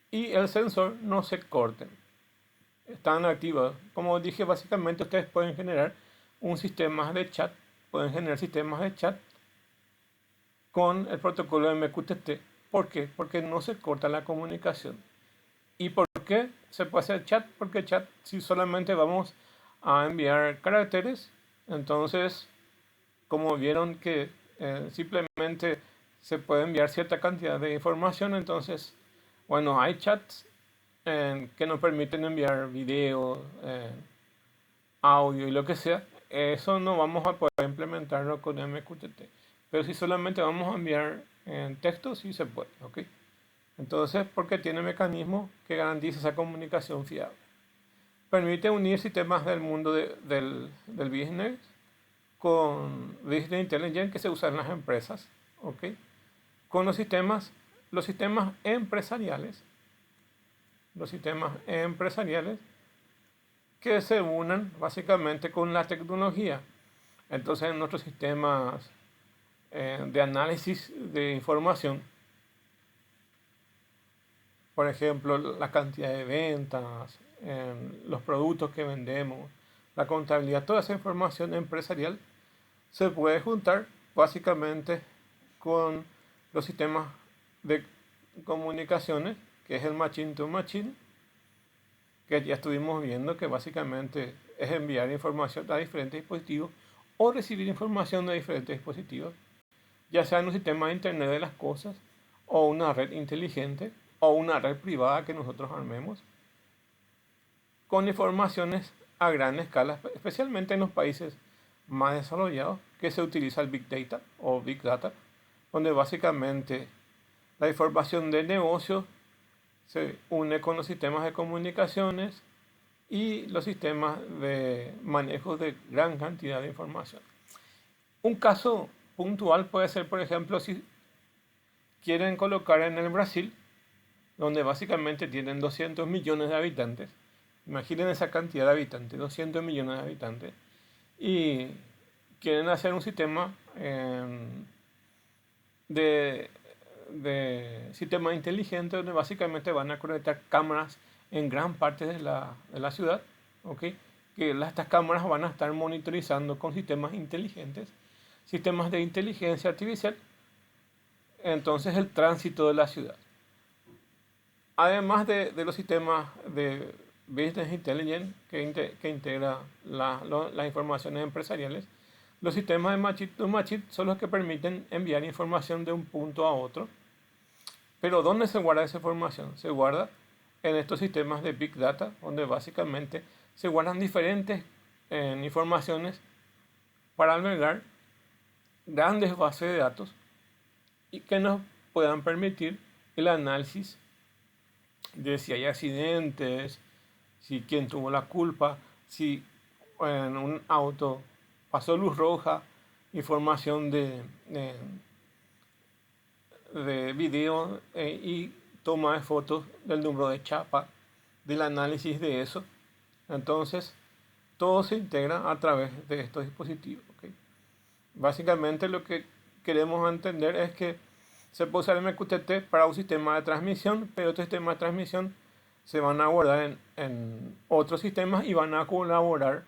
y el sensor no se corten. Están activos. Como dije, básicamente ustedes pueden generar un sistema de chat, pueden generar sistemas de chat con el protocolo MQTT. ¿Por qué? Porque no se corta la comunicación. ¿Y por qué se puede hacer chat? Porque chat, si solamente vamos a enviar caracteres, entonces, como vieron que simplemente se puede enviar cierta cantidad de información, entonces, bueno, hay chats que nos permiten enviar video, audio y lo que sea. Eso no vamos a poder implementarlo con MQTT. Pero si solamente vamos a enviar en texto, sí se puede, ¿ok? Entonces, porque tiene mecanismos que garantiza esa comunicación fiable. Permite unir sistemas del mundo del business con Business Intelligence que se usan en las empresas, ¿ok? Con los sistemas empresariales, que se unan básicamente con la tecnología. Entonces, en nuestros sistemas de análisis de información, por ejemplo, la cantidad de ventas, los productos que vendemos, la contabilidad, toda esa información empresarial se puede juntar básicamente con los sistemas de comunicaciones, que es el machine to machine, que ya estuvimos viendo que básicamente es enviar información a diferentes dispositivos o recibir información de diferentes dispositivos, ya sea en un sistema de Internet de las cosas o una red inteligente o una red privada que nosotros armemos, con informaciones a gran escala, especialmente en los países más desarrollados, que se utiliza el Big Data o Big Data, donde básicamente la información de negocio se une con los sistemas de comunicaciones y los sistemas de manejo de gran cantidad de información. Un caso puntual puede ser, por ejemplo, si quieren colocar en el Brasil, donde básicamente tienen 200 millones de habitantes. Imaginen esa cantidad de habitantes, 200 millones de habitantes. Y quieren hacer un sistema de sistema inteligente, donde básicamente van a conectar cámaras en gran parte de la ciudad, ¿ok? Que estas cámaras van a estar monitorizando con sistemas inteligentes, sistemas de inteligencia artificial, entonces el tránsito de la ciudad. Además de los sistemas de Business Intelligence que integra las informaciones empresariales, los sistemas de machine to machine son los que permiten enviar información de un punto a otro. Pero ¿dónde se guarda esa información? Se guarda en estos sistemas de Big Data, donde básicamente se guardan diferentes informaciones para albergar grandes bases de datos y que nos puedan permitir el análisis de si hay accidentes, si quién tuvo la culpa, si en un auto pasó luz roja, información de video y toma de fotos del número de chapa, del análisis de eso. Entonces, todo se integra a través de estos dispositivos, ¿ok? Básicamente lo que queremos entender es que se puede usar MQTT para un sistema de transmisión, pero estos sistemas de transmisión se van a guardar en otros sistemas y van a colaborar.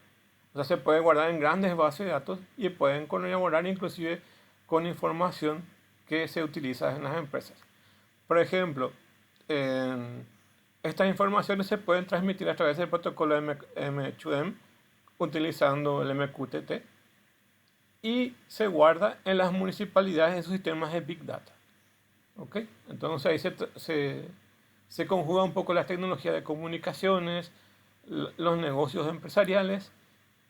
O sea, se puede guardar en grandes bases de datos y pueden colaborar inclusive con información que se utiliza en las empresas. Por ejemplo, estas informaciones se pueden transmitir a través del protocolo M2M utilizando el MQTT. y se guarda en las municipalidades en sus sistemas de Big Data. ¿Ok? Entonces ahí se conjuga un poco las tecnologías de comunicaciones, los negocios empresariales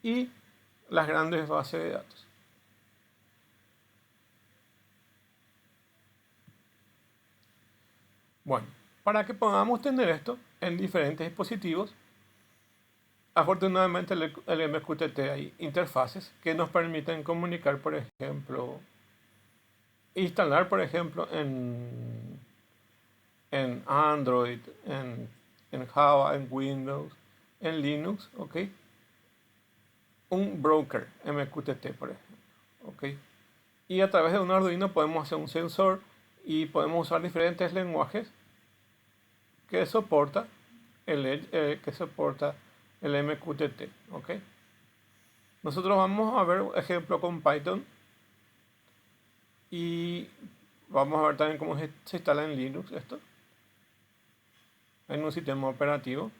y las grandes bases de datos. Bueno, para que podamos tener esto en diferentes dispositivos, afortunadamente el MQTT hay interfaces que nos permiten comunicar, por ejemplo, instalar, por ejemplo, en Android, en Java, en Windows, en Linux, ¿ok? Un broker MQTT, por ejemplo, ¿ok? Y a través de un Arduino podemos hacer un sensor y podemos usar diferentes lenguajes que soporta el MQTT, ¿ok? Nosotros vamos a ver un ejemplo con Python y vamos a ver también cómo se instala en Linux esto, en un sistema operativo.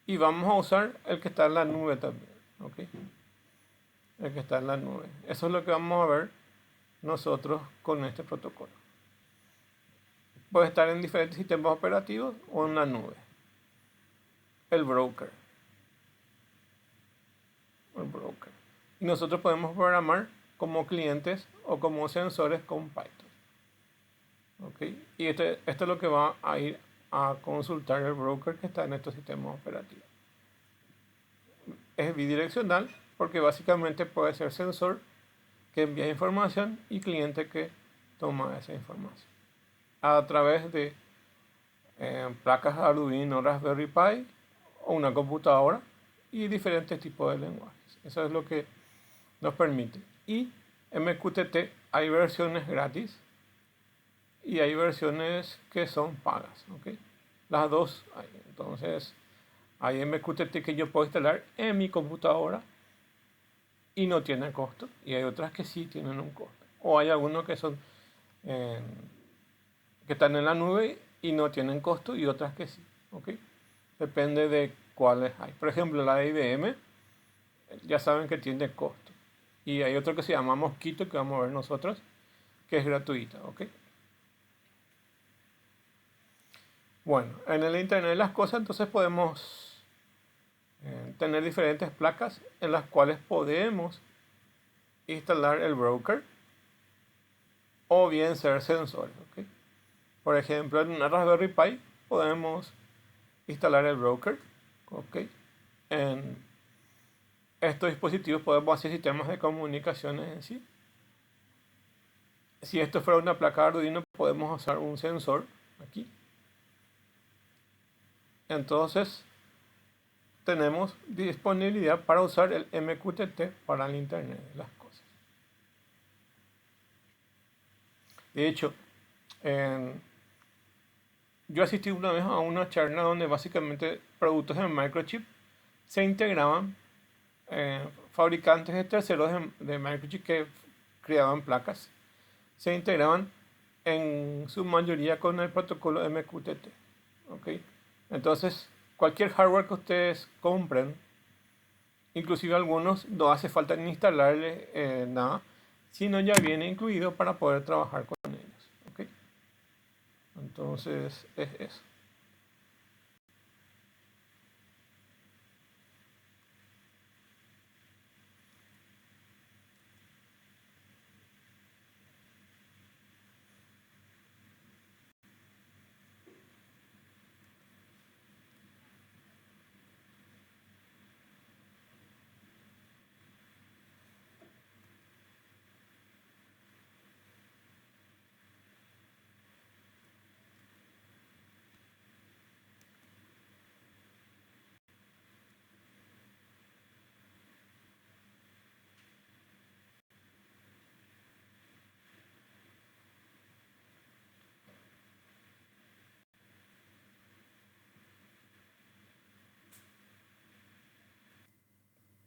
Y vamos a usar el que está en la nube también, ¿ok? El que está en la nube. Eso es lo que vamos a ver nosotros con este protocolo. Puede estar en diferentes sistemas operativos o en la nube. El broker. Y nosotros podemos programar como clientes o como sensores con Python. ¿Ok? Y esto es lo que va a ir a consultar el broker que está en estos sistemas operativos. Es bidireccional porque básicamente puede ser sensor que envía información y cliente que toma esa información a través de placas Arduino, Raspberry Pi o una computadora y diferentes tipos de lenguajes. Eso es lo que nos permite. Y MQTT hay versiones gratis y hay versiones que son pagas, ¿ok? Las dos hay. Entonces hay MQTT que yo puedo instalar en mi computadora y no tiene costo, y hay otras que sí tienen un costo. O hay algunos que son eh, que están en la nube y no tienen costo y otras que sí, ¿ok? Depende de cuáles hay. Por ejemplo, la de IBM ya saben que tiene costo. Y hay otro que se llama Mosquito, que vamos a ver nosotros, que es gratuita, ¿ok? Bueno, en el Internet de las cosas entonces podemos tener diferentes placas en las cuales podemos instalar el broker o bien ser sensores, ¿ok? Por ejemplo, en una Raspberry Pi podemos instalar el broker, ¿ok? En estos dispositivos podemos hacer sistemas de comunicaciones en sí. Si esto fuera una placa Arduino, podemos usar un sensor aquí. Entonces, tenemos disponibilidad para usar el MQTT para el Internet de las cosas. De hecho, yo asistí una vez a una charla donde básicamente productos de microchip se integraban, fabricantes de terceros de microchip que creaban placas, se integraban en su mayoría con el protocolo MQTT. ¿Ok? Entonces, cualquier hardware que ustedes compren, inclusive algunos, no hace falta ni instalarle nada, sino ya viene incluido para poder trabajar con ellos. ¿Ok? Entonces, es eso.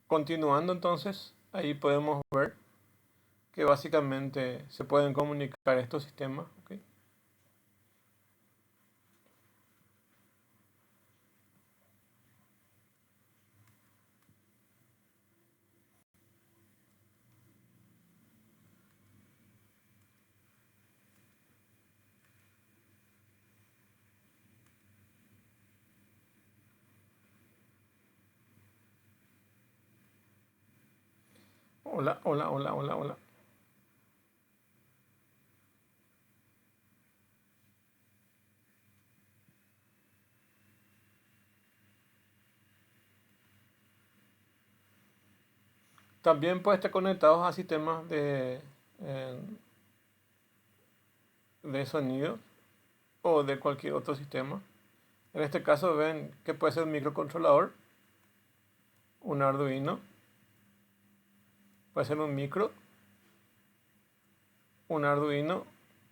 Continuando entonces, ahí podemos ver que básicamente se pueden comunicar estos sistemas. ¿Ok? Hola, hola, hola, hola, hola. También puede estar conectados a sistemas eh, de sonido o de cualquier otro sistema. En este caso ven que puede ser un microcontrolador, un Arduino, puede ser un micro, un Arduino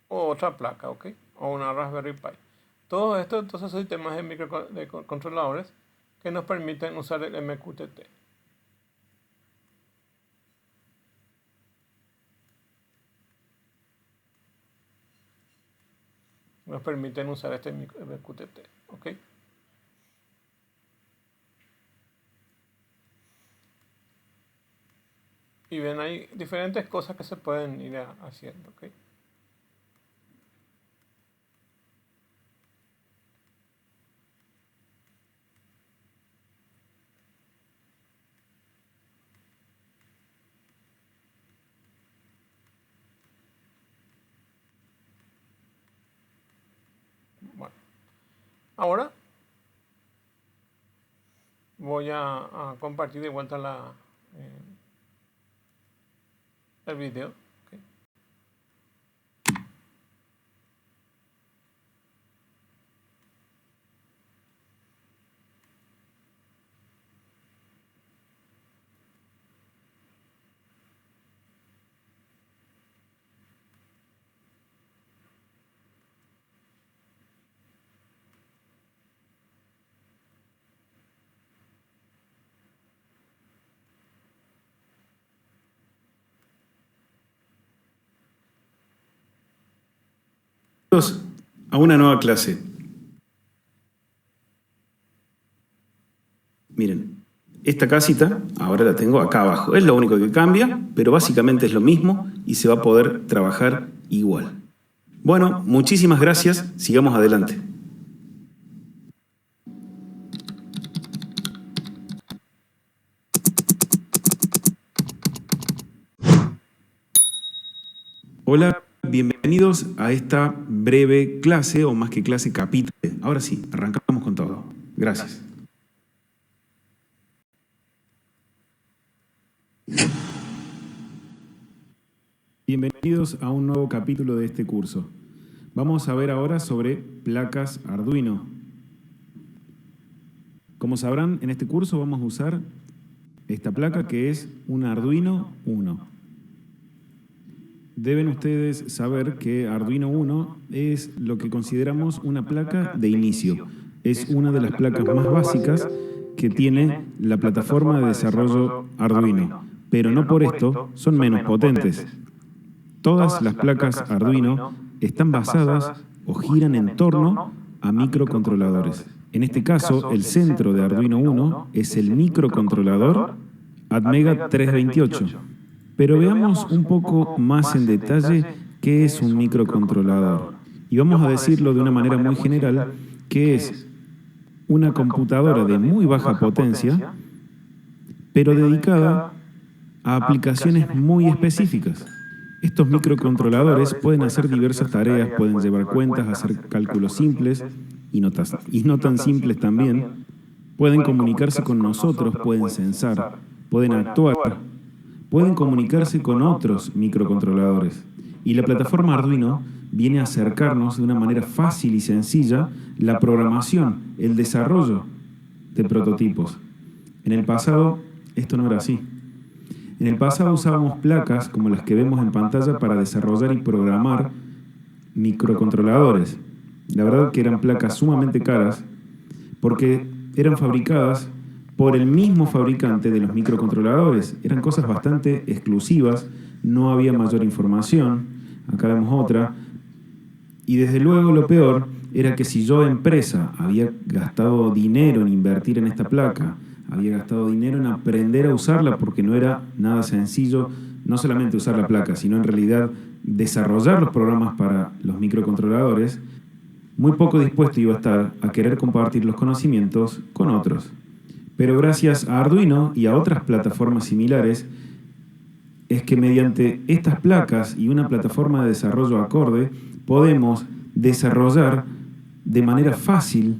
o otra placa, ¿ok? O una Raspberry Pi. Todo esto entonces son sistemas de microcontroladores que nos permiten usar el MQTT. Nos permiten usar este MQTT, ¿ok? Y ven, hay diferentes cosas que se pueden ir haciendo, ¿ok? Bueno, ahora voy a compartir de vuelta eh, el video. ¿Ok? Bienvenidos a una nueva clase. Miren, esta casita ahora la tengo acá abajo. Es lo único que cambia, pero básicamente es lo mismo y se va a poder trabajar igual. Bueno, muchísimas gracias. Sigamos adelante. Hola, bienvenidos a esta breve clase, o más que clase, capítulo. Ahora sí, arrancamos con todo. Gracias. Bienvenidos a un nuevo capítulo de este curso. Vamos a ver ahora sobre placas Arduino. Como sabrán, en este curso vamos a usar esta placa que es un Arduino Uno. Deben ustedes saber que Arduino Uno es lo que consideramos una placa de inicio. Es una de las placas más básicas que tiene la plataforma de desarrollo Arduino, pero no por esto son menos potentes. Todas las placas Arduino están basadas o giran en torno a microcontroladores. En este caso, el centro de Arduino Uno es el microcontrolador Atmega 328. Pero veamos un poco más en detalle qué es un microcontrolador. Y vamos a decirlo de una manera muy general, que es una computadora de muy baja potencia, pero dedicada a aplicaciones muy específicas. Estos microcontroladores pueden hacer diversas tareas, pueden llevar cuentas, hacer cálculos simples y no tan simples también. Pueden comunicarse con nosotros, pueden censar, pueden actuar, pueden comunicarse con otros microcontroladores. Y la plataforma Arduino viene a acercarnos de una manera fácil y sencilla la programación, el desarrollo de prototipos. En el pasado, esto no era así. En el pasado usábamos placas como las que vemos en pantalla para desarrollar y programar microcontroladores. La verdad que eran placas sumamente caras porque eran fabricadas por el mismo fabricante de los microcontroladores. Eran cosas bastante exclusivas, no había mayor información. Acá vemos otra. Y desde luego lo peor era que si yo, empresa, había gastado dinero en invertir en esta placa, había gastado dinero en aprender a usarla porque no era nada sencillo, no solamente usar la placa, sino en realidad desarrollar los programas para los microcontroladores, muy poco dispuesto iba a estar a querer compartir los conocimientos con otros. Pero gracias a Arduino y a otras plataformas similares, es que mediante estas placas y una plataforma de desarrollo acorde, podemos desarrollar de manera fácil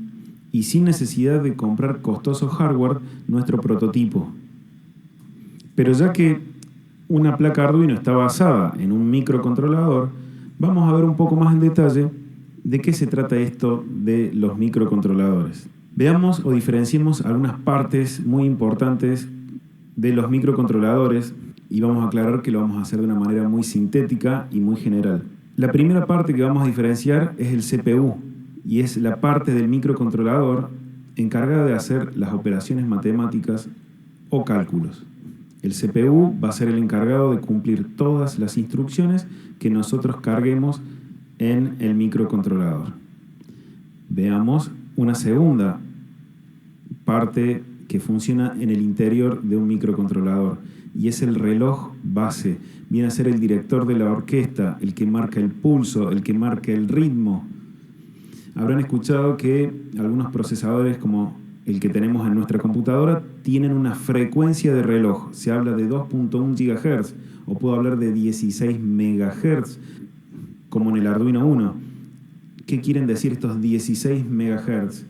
y sin necesidad de comprar costoso hardware nuestro prototipo. Pero ya que una placa Arduino está basada en un microcontrolador, vamos a ver un poco más en detalle de qué se trata esto de los microcontroladores. Veamos o diferenciemos algunas partes muy importantes de los microcontroladores y vamos a aclarar que lo vamos a hacer de una manera muy sintética y muy general. La primera parte que vamos a diferenciar es el CPU y es la parte del microcontrolador encargada de hacer las operaciones matemáticas o cálculos. El CPU va a ser el encargado de cumplir todas las instrucciones que nosotros carguemos en el microcontrolador. Veamos una segunda parte que funciona en el interior de un microcontrolador y es el reloj base. Viene a ser el director de la orquesta, el que marca el pulso, el que marca el ritmo. Habrán escuchado que algunos procesadores como el que tenemos en nuestra computadora tienen una frecuencia de reloj. Se habla de 2.1 GHz o puedo hablar de 16 MHz como en el Arduino Uno. ¿Qué quieren decir estos 16 MHz?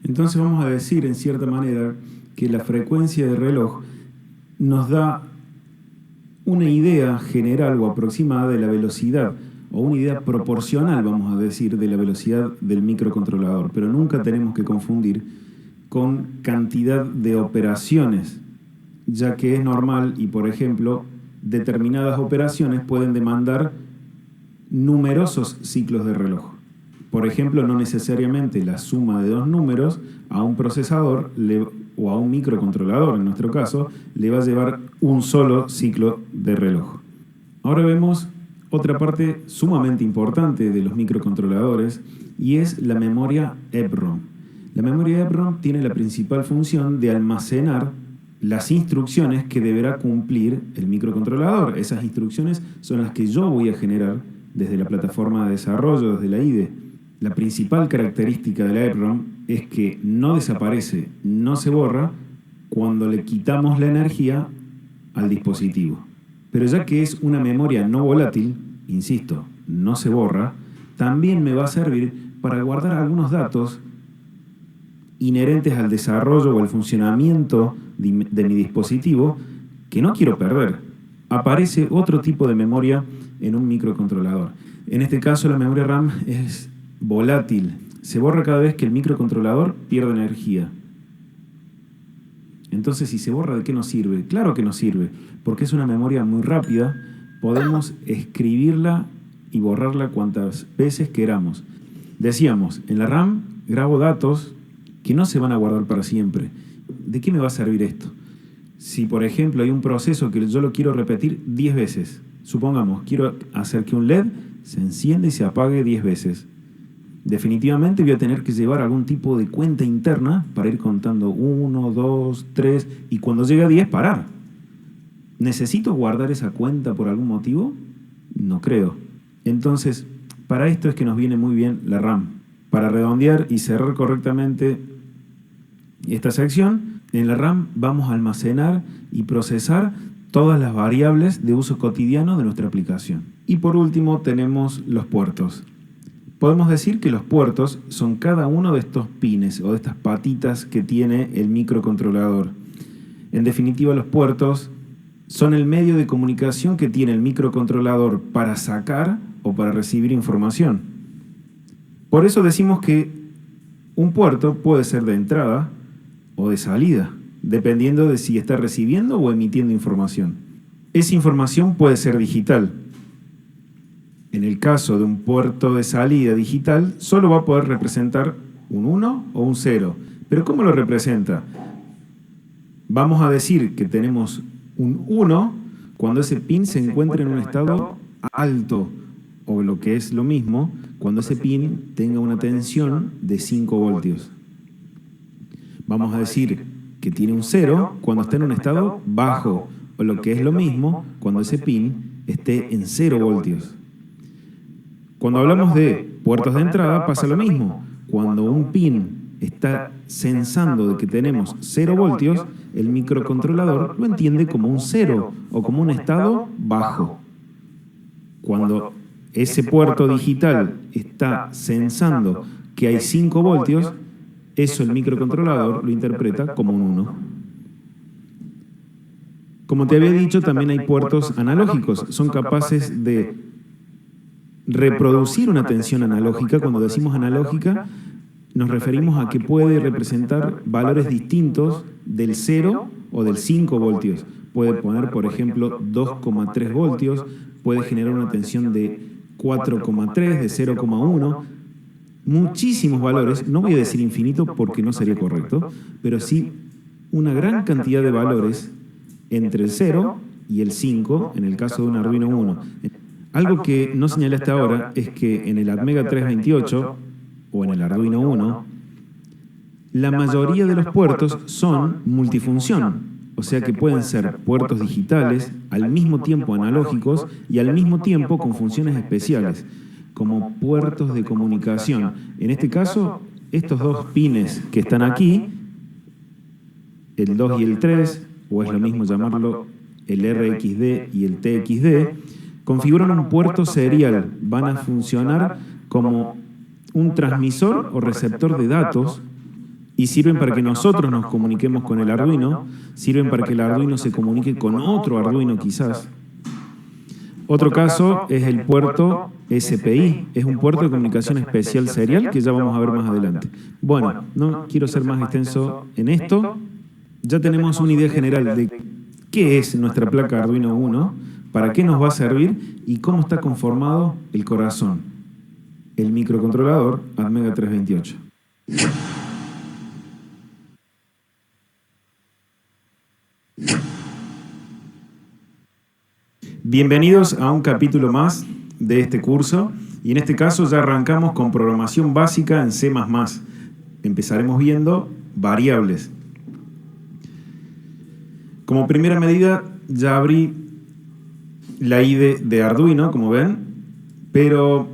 Entonces vamos a decir en cierta manera que la frecuencia de reloj nos da una idea general o aproximada de la velocidad o una idea proporcional, vamos a decir, de la velocidad del microcontrolador, pero nunca tenemos que confundir con cantidad de operaciones, ya que es normal y, por ejemplo, determinadas operaciones pueden demandar numerosos ciclos de reloj. Por ejemplo, no necesariamente la suma de dos números a un procesador o a un microcontrolador, en nuestro caso, le va a llevar un solo ciclo de reloj. Ahora vemos otra parte sumamente importante de los microcontroladores y es la memoria EPROM. La memoria EPROM tiene la principal función de almacenar las instrucciones que deberá cumplir el microcontrolador. Esas instrucciones son las que yo voy a generar desde la plataforma de desarrollo, desde la IDE. La principal característica de la EPROM es que no desaparece, no se borra cuando le quitamos la energía al dispositivo. Pero ya que es una memoria no volátil, insisto, no se borra, también me va a servir para guardar algunos datos inherentes al desarrollo o al funcionamiento de mi dispositivo que no quiero perder. Aparece otro tipo de memoria en un microcontrolador. En este caso la memoria RAM es volátil. Se borra cada vez que el microcontrolador pierde energía. Entonces, si se borra, ¿de qué nos sirve? Claro que nos sirve, porque es una memoria muy rápida. Podemos escribirla y borrarla cuantas veces queramos. Decíamos, en la RAM grabo datos que no se van a guardar para siempre. ¿De qué me va a servir esto? Si, por ejemplo, hay un proceso que yo lo quiero repetir 10 veces, supongamos, quiero hacer que un LED se encienda y se apague 10 veces. Definitivamente voy a tener que llevar algún tipo de cuenta interna para ir contando 1, 2, 3 y cuando llegue a 10 parar. ¿Necesito guardar esa cuenta por algún motivo? No creo. Entonces, para esto es que nos viene muy bien la RAM. Para redondear y cerrar correctamente esta sección, en la RAM vamos a almacenar y procesar todas las variables de uso cotidiano de nuestra aplicación. Y por último tenemos los puertos. Podemos decir que los puertos son cada uno de estos pines o de estas patitas que tiene el microcontrolador. En definitiva, los puertos son el medio de comunicación que tiene el microcontrolador para sacar o para recibir información. Por eso decimos que un puerto puede ser de entrada o de salida, dependiendo de si está recibiendo o emitiendo información. Esa información puede ser digital. En el caso de un puerto de salida digital, solo va a poder representar un 1 o un 0. ¿Pero cómo lo representa? Vamos a decir que tenemos un 1 cuando ese pin se encuentra en un estado alto, o lo que es lo mismo, cuando ese pin tenga una tensión de 5 voltios. Vamos a decir que tiene un 0 cuando está en un estado bajo, o lo que es lo mismo, cuando ese pin esté en 0 voltios. Cuando hablamos de puertos de entrada pasa lo mismo. Cuando un pin está sensando de que tenemos 0 voltios, el microcontrolador lo entiende como un 0 o como un estado bajo. Cuando ese puerto digital está sensando que hay 5 voltios, eso el microcontrolador lo interpreta como un 1. Como te había dicho, también hay puertos analógicos. Son capaces de reproducir una tensión analógica. Cuando decimos analógica, nos referimos a que puede representar valores distintos del 0 o del 5 voltios. Puede poner, por ejemplo, 2,3 voltios, puede generar una tensión de 4,3, de 0,1, muchísimos valores, no voy a decir infinito porque no sería correcto, pero sí una gran cantidad de valores entre el 0 y el 5 en el caso de un Arduino Uno. Algo que no señalé hasta ahora es que en el Atmega 328 o en el Arduino Uno, la mayoría de los puertos son multifunción, o sea que pueden ser puertos digitales, al mismo tiempo analógicos y al mismo tiempo con funciones especiales, como puertos de comunicación. En este caso, estos dos pines que están aquí, el 2 y el 3, o es lo mismo llamarlo el RXD y el TXD, configuran un puerto serial, van a funcionar como un transmisor o receptor de datos y sirven para que nosotros nos comuniquemos con el Arduino, sirven para que el Arduino se comunique con otro Arduino quizás. Otro caso es el puerto SPI, es un puerto de comunicación especial serial que ya vamos a ver más adelante. Bueno, no quiero ser más extenso en esto, ya tenemos una idea general de qué es nuestra placa Arduino Uno, para qué nos va a servir y cómo está conformado el corazón, el microcontrolador Atmega 328. Bienvenidos a un capítulo más de este curso y en este caso ya arrancamos con programación básica en C++. Empezaremos viendo variables. Como primera medida ya abrí la IDE de Arduino, como ven, pero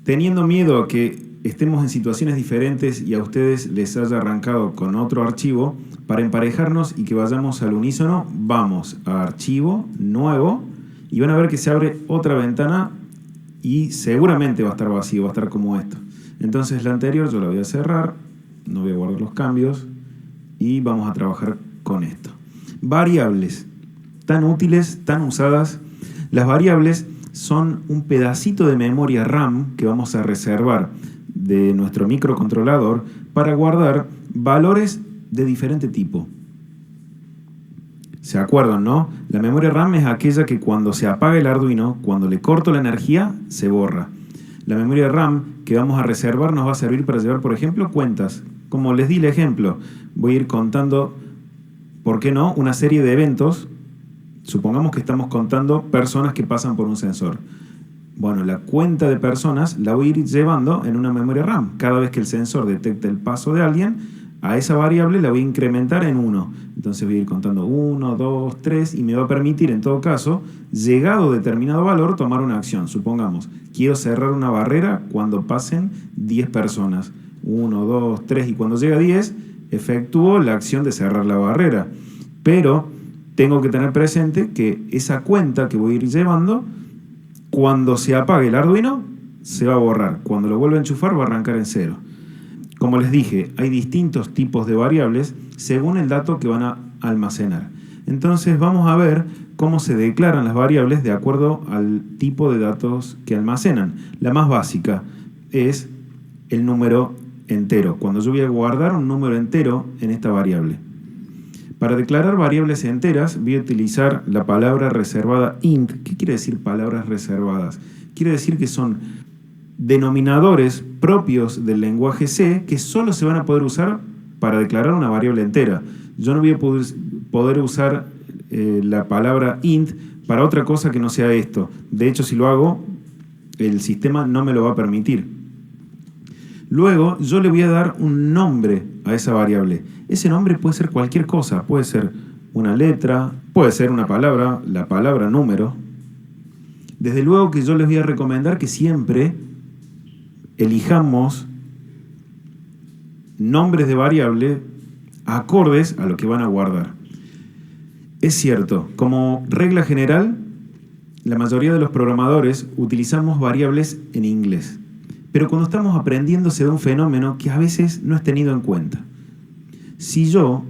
teniendo miedo a que estemos en situaciones diferentes y a ustedes les haya arrancado con otro archivo, para emparejarnos y que vayamos al unísono, vamos a Archivo, Nuevo, y van a ver que se abre otra ventana y seguramente va a estar vacío, va a estar como esto. Entonces la anterior yo la voy a cerrar, no voy a guardar los cambios y vamos a trabajar con esto. Variables, tan útiles, tan usadas. Las variables son un pedacito de memoria RAM que vamos a reservar de nuestro microcontrolador para guardar valores de diferente tipo. ¿Se acuerdan, no? La memoria RAM es aquella que cuando se apaga el Arduino, cuando le corto la energía, se borra. La memoria RAM que vamos a reservar nos va a servir para llevar, por ejemplo, cuentas. Como les di el ejemplo, voy a ir contando, ¿por qué no?, una serie de eventos. Supongamos que estamos contando personas que pasan por un sensor. Bueno, la cuenta de personas la voy a ir llevando en una memoria RAM. Cada vez que el sensor detecte el paso de alguien, a esa variable la voy a incrementar en 1. Entonces voy a ir contando 1, 2, 3 y me va a permitir, en todo caso, llegado determinado valor, tomar una acción. Supongamos, quiero cerrar una barrera cuando pasen 10 personas. 1, 2, 3 y cuando llega a 10, efectúo la acción de cerrar la barrera. Pero tengo que tener presente que esa cuenta que voy a ir llevando, cuando se apague el Arduino, se va a borrar. Cuando lo vuelva a enchufar, va a arrancar en 0. Como les dije, hay distintos tipos de variables según el dato que van a almacenar. Entonces vamos a ver cómo se declaran las variables de acuerdo al tipo de datos que almacenan. La más básica es el número entero. Cuando yo voy a guardar un número entero en esta variable. Para declarar variables enteras voy a utilizar la palabra reservada int. ¿Qué quiere decir palabras reservadas? Quiere decir que son denominadores propios del lenguaje C que solo se van a poder usar para declarar una variable entera. Yo no voy a poder usar la palabra int para otra cosa que no sea esto. De hecho, si lo hago, el sistema no me lo va a permitir. Luego, yo le voy a dar un nombre a esa variable. Ese nombre puede ser cualquier cosa. Puede ser una letra, puede ser una palabra, la palabra número. Desde luego que yo les voy a recomendar que siempre elijamos nombres de variable acordes a lo que van a guardar. Es cierto, como regla general, la mayoría de los programadores utilizamos variables en inglés, pero cuando estamos aprendiendo se da un fenómeno que a veces no es tenido en cuenta. Si yo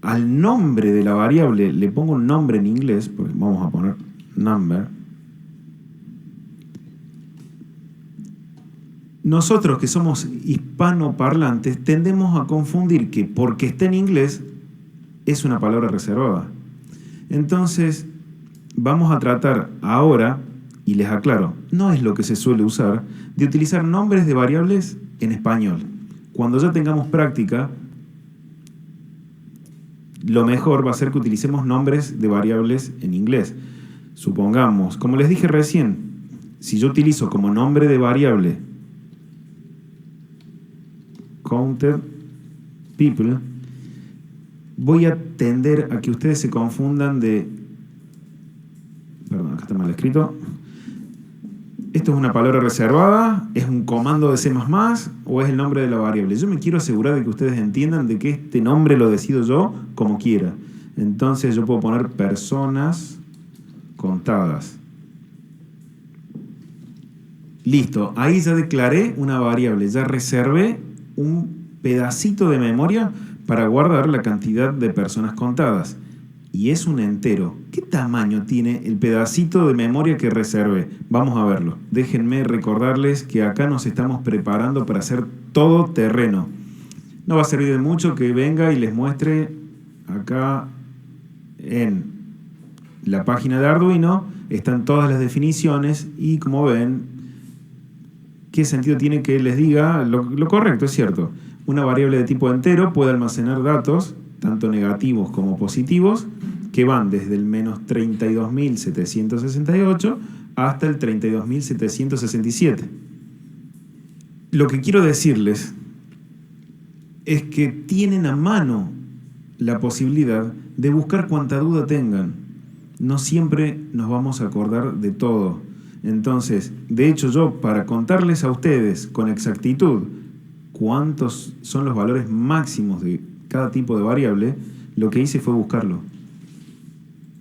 al nombre de la variable le pongo un nombre en inglés, porque vamos a poner number, nosotros que somos hispanoparlantes tendemos a confundir que porque está en inglés es una palabra reservada. Entonces vamos a tratar ahora, y les aclaro, no es lo que se suele usar, de utilizar nombres de variables en español. Cuando ya tengamos práctica, lo mejor va a ser que utilicemos nombres de variables en inglés. Supongamos, como les dije recién, si yo utilizo como nombre de variable counted people, voy a tender a que ustedes se confundan de... Perdón, acá está mal escrito. ¿Esto es una palabra reservada? ¿Es un comando de C++? ¿O es el nombre de la variable? Yo me quiero asegurar de que ustedes entiendan de que este nombre lo decido yo como quiera. Entonces yo puedo poner personas contadas. Listo, ahí ya declaré una variable, ya reservé un pedacito de memoria para guardar la cantidad de personas contadas. Y es un entero. ¿Qué tamaño tiene el pedacito de memoria que reservé? Vamos a verlo. Déjenme recordarles que acá nos estamos preparando para hacer todo terreno. No va a servir de mucho que venga y les muestre acá en la página de Arduino. Están todas las definiciones y como ven, ¿qué sentido tiene que les diga lo correcto? Es cierto. Una variable de tipo entero puede almacenar datos, tanto negativos como positivos, que van desde el menos 32.768 hasta el 32.767. Lo que quiero decirles es que tienen a mano la posibilidad de buscar cuanta duda tengan. No siempre nos vamos a acordar de todo. Entonces, de hecho yo, para contarles a ustedes con exactitud cuántos son los valores máximos de cada tipo de variable, lo que hice fue buscarlo.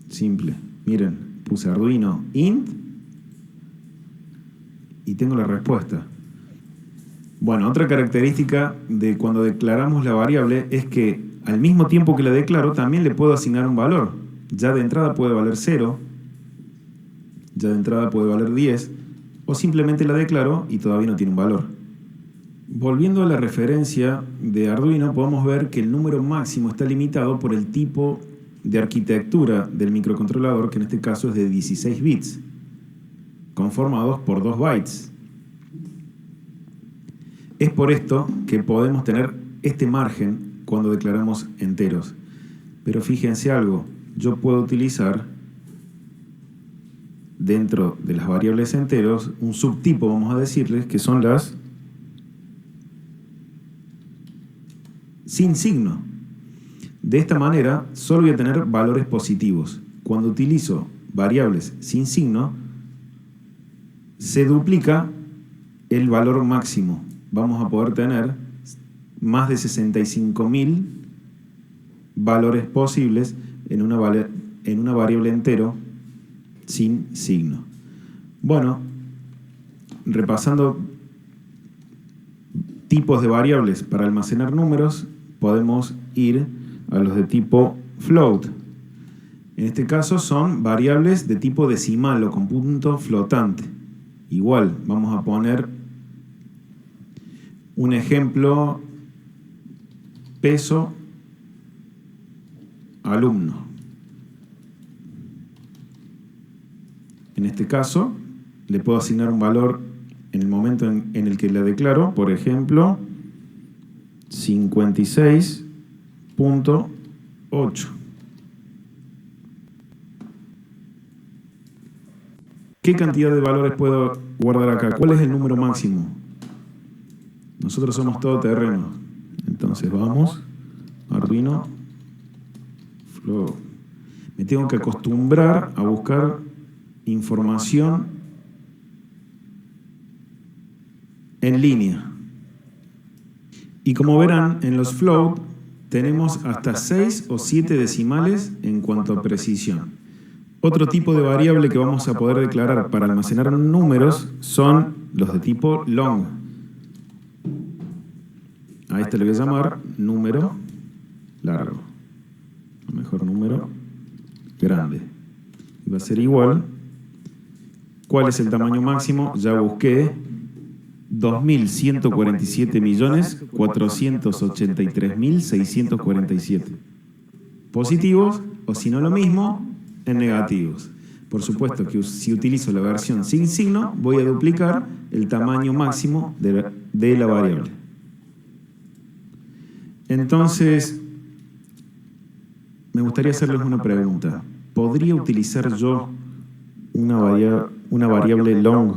Simple. Miren, puse Arduino int y tengo la respuesta. Bueno, otra característica de cuando declaramos la variable es que al mismo tiempo que la declaro también le puedo asignar un valor. Ya de entrada puede valer 0, ya de entrada puede valer 10, o simplemente la declaro y todavía no tiene un valor. Volviendo a la referencia de Arduino, podemos ver que el número máximo está limitado por el tipo de arquitectura del microcontrolador, que en este caso es de 16 bits, conformados por 2 bytes. Es por esto que podemos tener este margen cuando declaramos enteros. Pero fíjense algo, yo puedo utilizar dentro de las variables enteros un subtipo, vamos a decirles, que son las sin signo. De esta manera solo voy a tener valores positivos. Cuando utilizo variables sin signo, se duplica el valor máximo. Vamos a poder tener más de 65.000 valores posibles en una variable entero sin signo. Bueno, repasando tipos de variables para almacenar números, podemos ir a los de tipo float. En este caso son variables de tipo decimal o con punto flotante. Igual, vamos a poner un ejemplo: peso alumno. En este caso, le puedo asignar un valor en el momento en el que la declaro, por ejemplo, 56.8. ¿Qué cantidad de valores puedo guardar acá? ¿Cuál es el número máximo? Nosotros somos todoterreno. Entonces vamos, Arduino Flow. Me tengo que acostumbrar a buscar información en línea. Y como verán, en los float tenemos hasta 6 o 7 decimales en cuanto a precisión. Otro tipo de variable que vamos a poder declarar para almacenar números son los de tipo long. A este le voy a llamar número largo. O mejor, número grande. Y va a ser igual. ¿Cuál es el tamaño máximo? Ya busqué. 2.147.483.647. Positivos, o si no lo mismo, en negativos. Por supuesto que si utilizo la versión sin signo, voy a duplicar el tamaño máximo de la variable. Entonces, me gustaría hacerles una pregunta. ¿Podría utilizar yo una variable long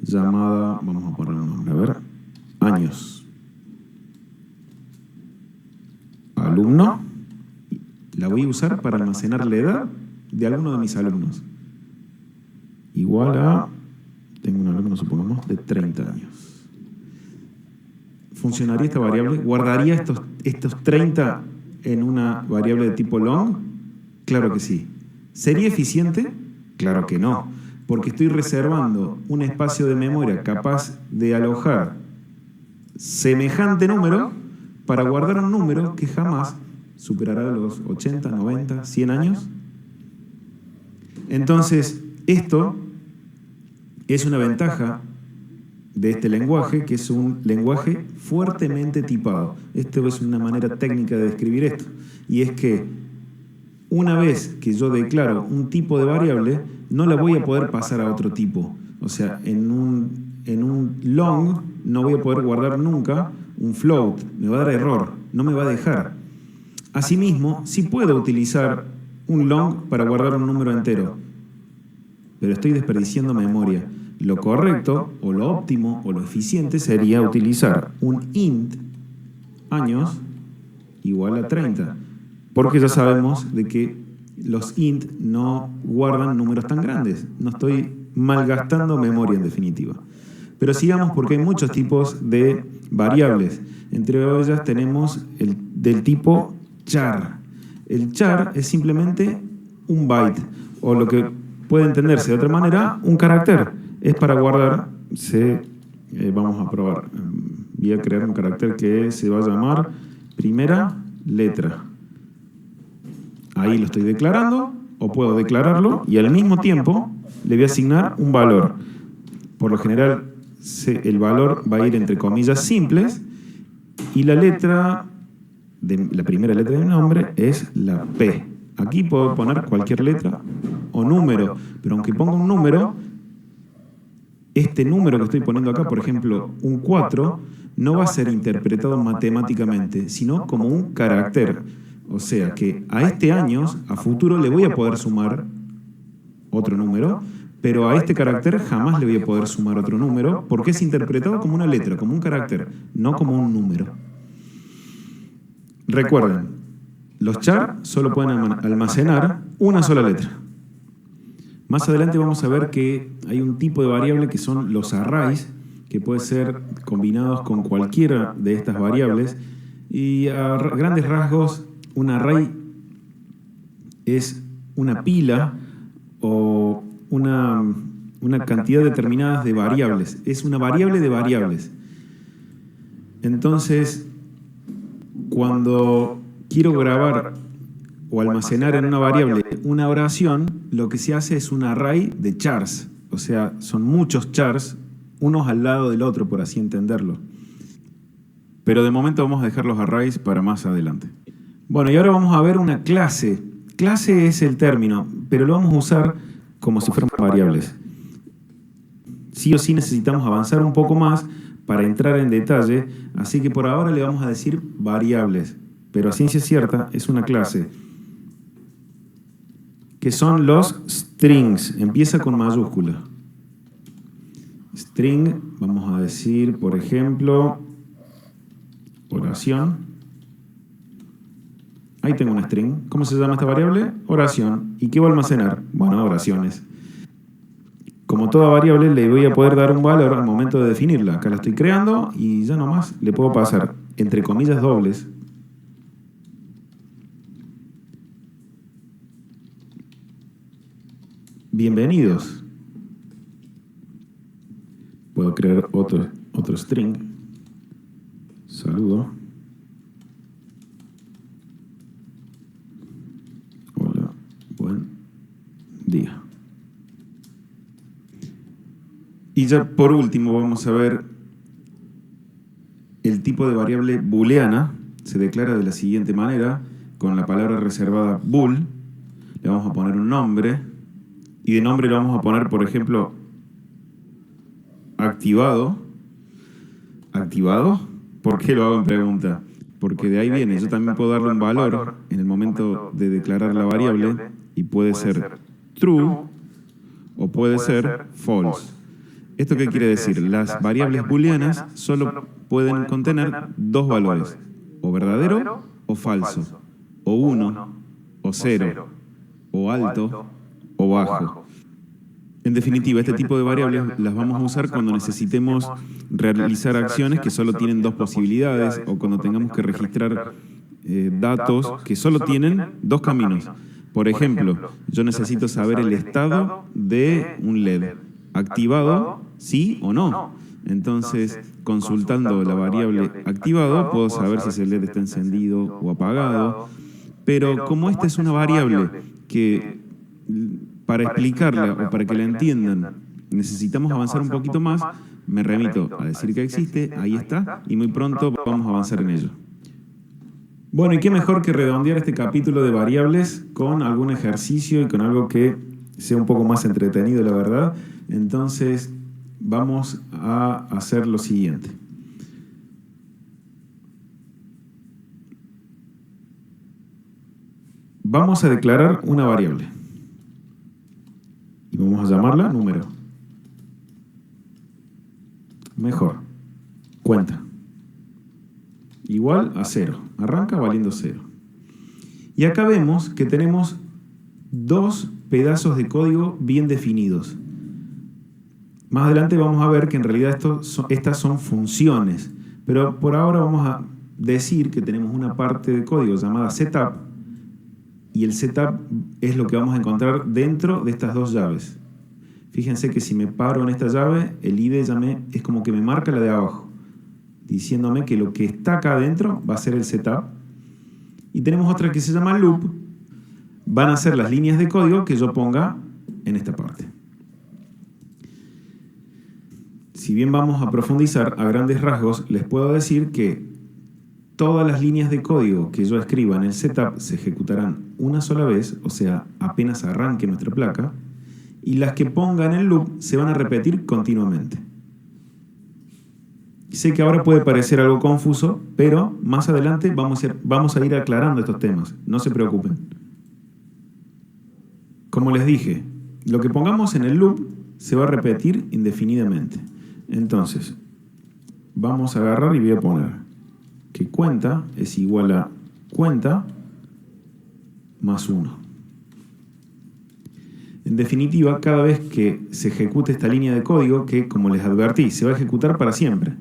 llamada, vamos a poner un nombre, a ver, años? Alumno, la voy a usar para almacenar la edad de alguno de mis alumnos. Igual a, tengo un alumno, supongamos, de 30 años. ¿Funcionaría esta variable? ¿Guardaría estos 30 en una variable de tipo long? Claro que sí. ¿Sería eficiente? Claro que no, porque estoy reservando un espacio de memoria capaz de alojar semejante número para guardar un número que jamás superará los 80, 90, 100 años. Entonces, esto es una ventaja de este lenguaje, que es un lenguaje fuertemente tipado. Esto es una manera técnica de describir esto, y es que una vez que yo declaro un tipo de variable, no la voy a poder pasar a otro tipo. O sea, en un long no voy a poder guardar nunca un float, me va a dar error, no me va a dejar. Asimismo, sí puedo utilizar un long para guardar un número entero, pero estoy desperdiciando memoria. Lo correcto, o lo óptimo, o lo eficiente sería utilizar un int años igual a 30, porque ya sabemos de que los int no guardan números tan grandes. No estoy malgastando memoria en definitiva. Pero sigamos, porque hay muchos tipos de variables. Entre ellas tenemos el del tipo char. El char es simplemente un byte, o lo que puede entenderse de otra manera, un carácter. Es para guardar, vamos a probar, voy a crear un carácter que se va a llamar primera letra. Ahí lo estoy declarando, o puedo declararlo, y al mismo tiempo le voy a asignar un valor. Por lo general, el valor va a ir entre comillas simples, y la primera letra de mi nombre es la P. Aquí puedo poner cualquier letra o número, pero aunque ponga un número, este número que estoy poniendo acá, por ejemplo, un 4, no va a ser interpretado matemáticamente, sino como un carácter. O sea que a este años, a futuro, le voy a poder sumar otro número, pero a este carácter jamás le voy a poder sumar otro número, porque es interpretado como una letra, como un carácter, no como un número. Recuerden, los char solo pueden almacenar una sola letra. Más adelante vamos a ver que hay un tipo de variable que son los arrays, que pueden ser combinados con cualquiera de estas variables. Y a grandes rasgos, un array es una pila o una cantidad determinada de variables. Es una variable de variables. Entonces, cuando quiero grabar o almacenar en una variable una oración, lo que se hace es un array de chars. O sea, son muchos chars, unos al lado del otro, por así entenderlo. Pero de momento vamos a dejar los arrays para más adelante. Bueno, y ahora vamos a ver una clase. Clase es el término, pero lo vamos a usar como si fueran variables. Sí o sí necesitamos avanzar un poco más para entrar en detalle, así que por ahora le vamos a decir variables. Pero a ciencia cierta es una clase, que son los strings. Empieza con mayúscula. String, vamos a decir, por ejemplo, oración. Ahí tengo una string. ¿Cómo se llama esta variable? Oración. ¿Y qué va a almacenar? Bueno, oraciones. Como como toda variable, le voy a poder dar un valor al momento de definirla. Acá la estoy creando y ya nomás le puedo pasar, entre comillas dobles, bienvenidos. Puedo crear otro string. Saludo. Hola, buen día. Y ya por último vamos a ver el tipo de variable booleana. Se declara de la siguiente manera, con la palabra reservada bool. Le vamos a poner un nombre y de nombre le vamos a poner, por ejemplo, activado. ¿Activado? ¿Por qué lo hago en pregunta? Porque de ahí viene, yo también puedo darle un valor en el momento de declarar la variable y puede ser true o puede ser false. ¿Esto qué quiere decir? Las variables booleanas solo pueden contener dos valores, o verdadero o falso, o 1 o 0, o alto o bajo. En definitiva, este tipo de variables las vamos a usar cuando necesitemos realizar acciones que solo tienen dos posibilidades o cuando tengamos que registrar datos que solo tienen dos caminos. Por ejemplo, yo necesito saber el estado de un LED. ¿Activado? ¿Sí o no? Entonces, consultando la variable activado, puedo saber si ese LED está encendido o apagado. Pero como esta es una variable que, para explicarla o para que la entiendan, necesitamos avanzar un poquito más, me remito a decir que existe, ahí está, y muy pronto vamos a avanzar en ello. Bueno, y qué mejor que redondear este capítulo de variables con algún ejercicio y con algo que sea un poco más entretenido, la verdad. Entonces, vamos a hacer lo siguiente. Vamos a declarar una variable. Y vamos a llamarla número. Mejor. Cuenta. Igual a 0. Arranca valiendo 0. Y acá vemos que tenemos dos pedazos de código bien definidos. Más adelante vamos a ver que en realidad estas son funciones, pero por ahora vamos a decir que tenemos una parte de código llamada setup, y el setup es lo que vamos a encontrar dentro de estas dos llaves. Fíjense que si me paro en esta llave, el ID es como que me marca la de abajo, diciéndome que lo que está acá adentro va a ser el setup. Y tenemos otra que se llama loop. Van a ser las líneas de código que yo ponga en esta parte. Si bien vamos a profundizar a grandes rasgos, les puedo decir que todas las líneas de código que yo escriba en el setup se ejecutarán una sola vez, o sea, apenas arranque nuestra placa, y las que ponga en el loop se van a repetir continuamente. Sé que ahora puede parecer algo confuso, pero más adelante vamos a ir aclarando estos temas, no se preocupen. Como les dije, lo que pongamos en el loop se va a repetir indefinidamente. Entonces, vamos a agarrar y voy a poner que cuenta es igual a cuenta más 1. En definitiva, cada vez que se ejecute esta línea de código, que como les advertí, se va a ejecutar para siempre,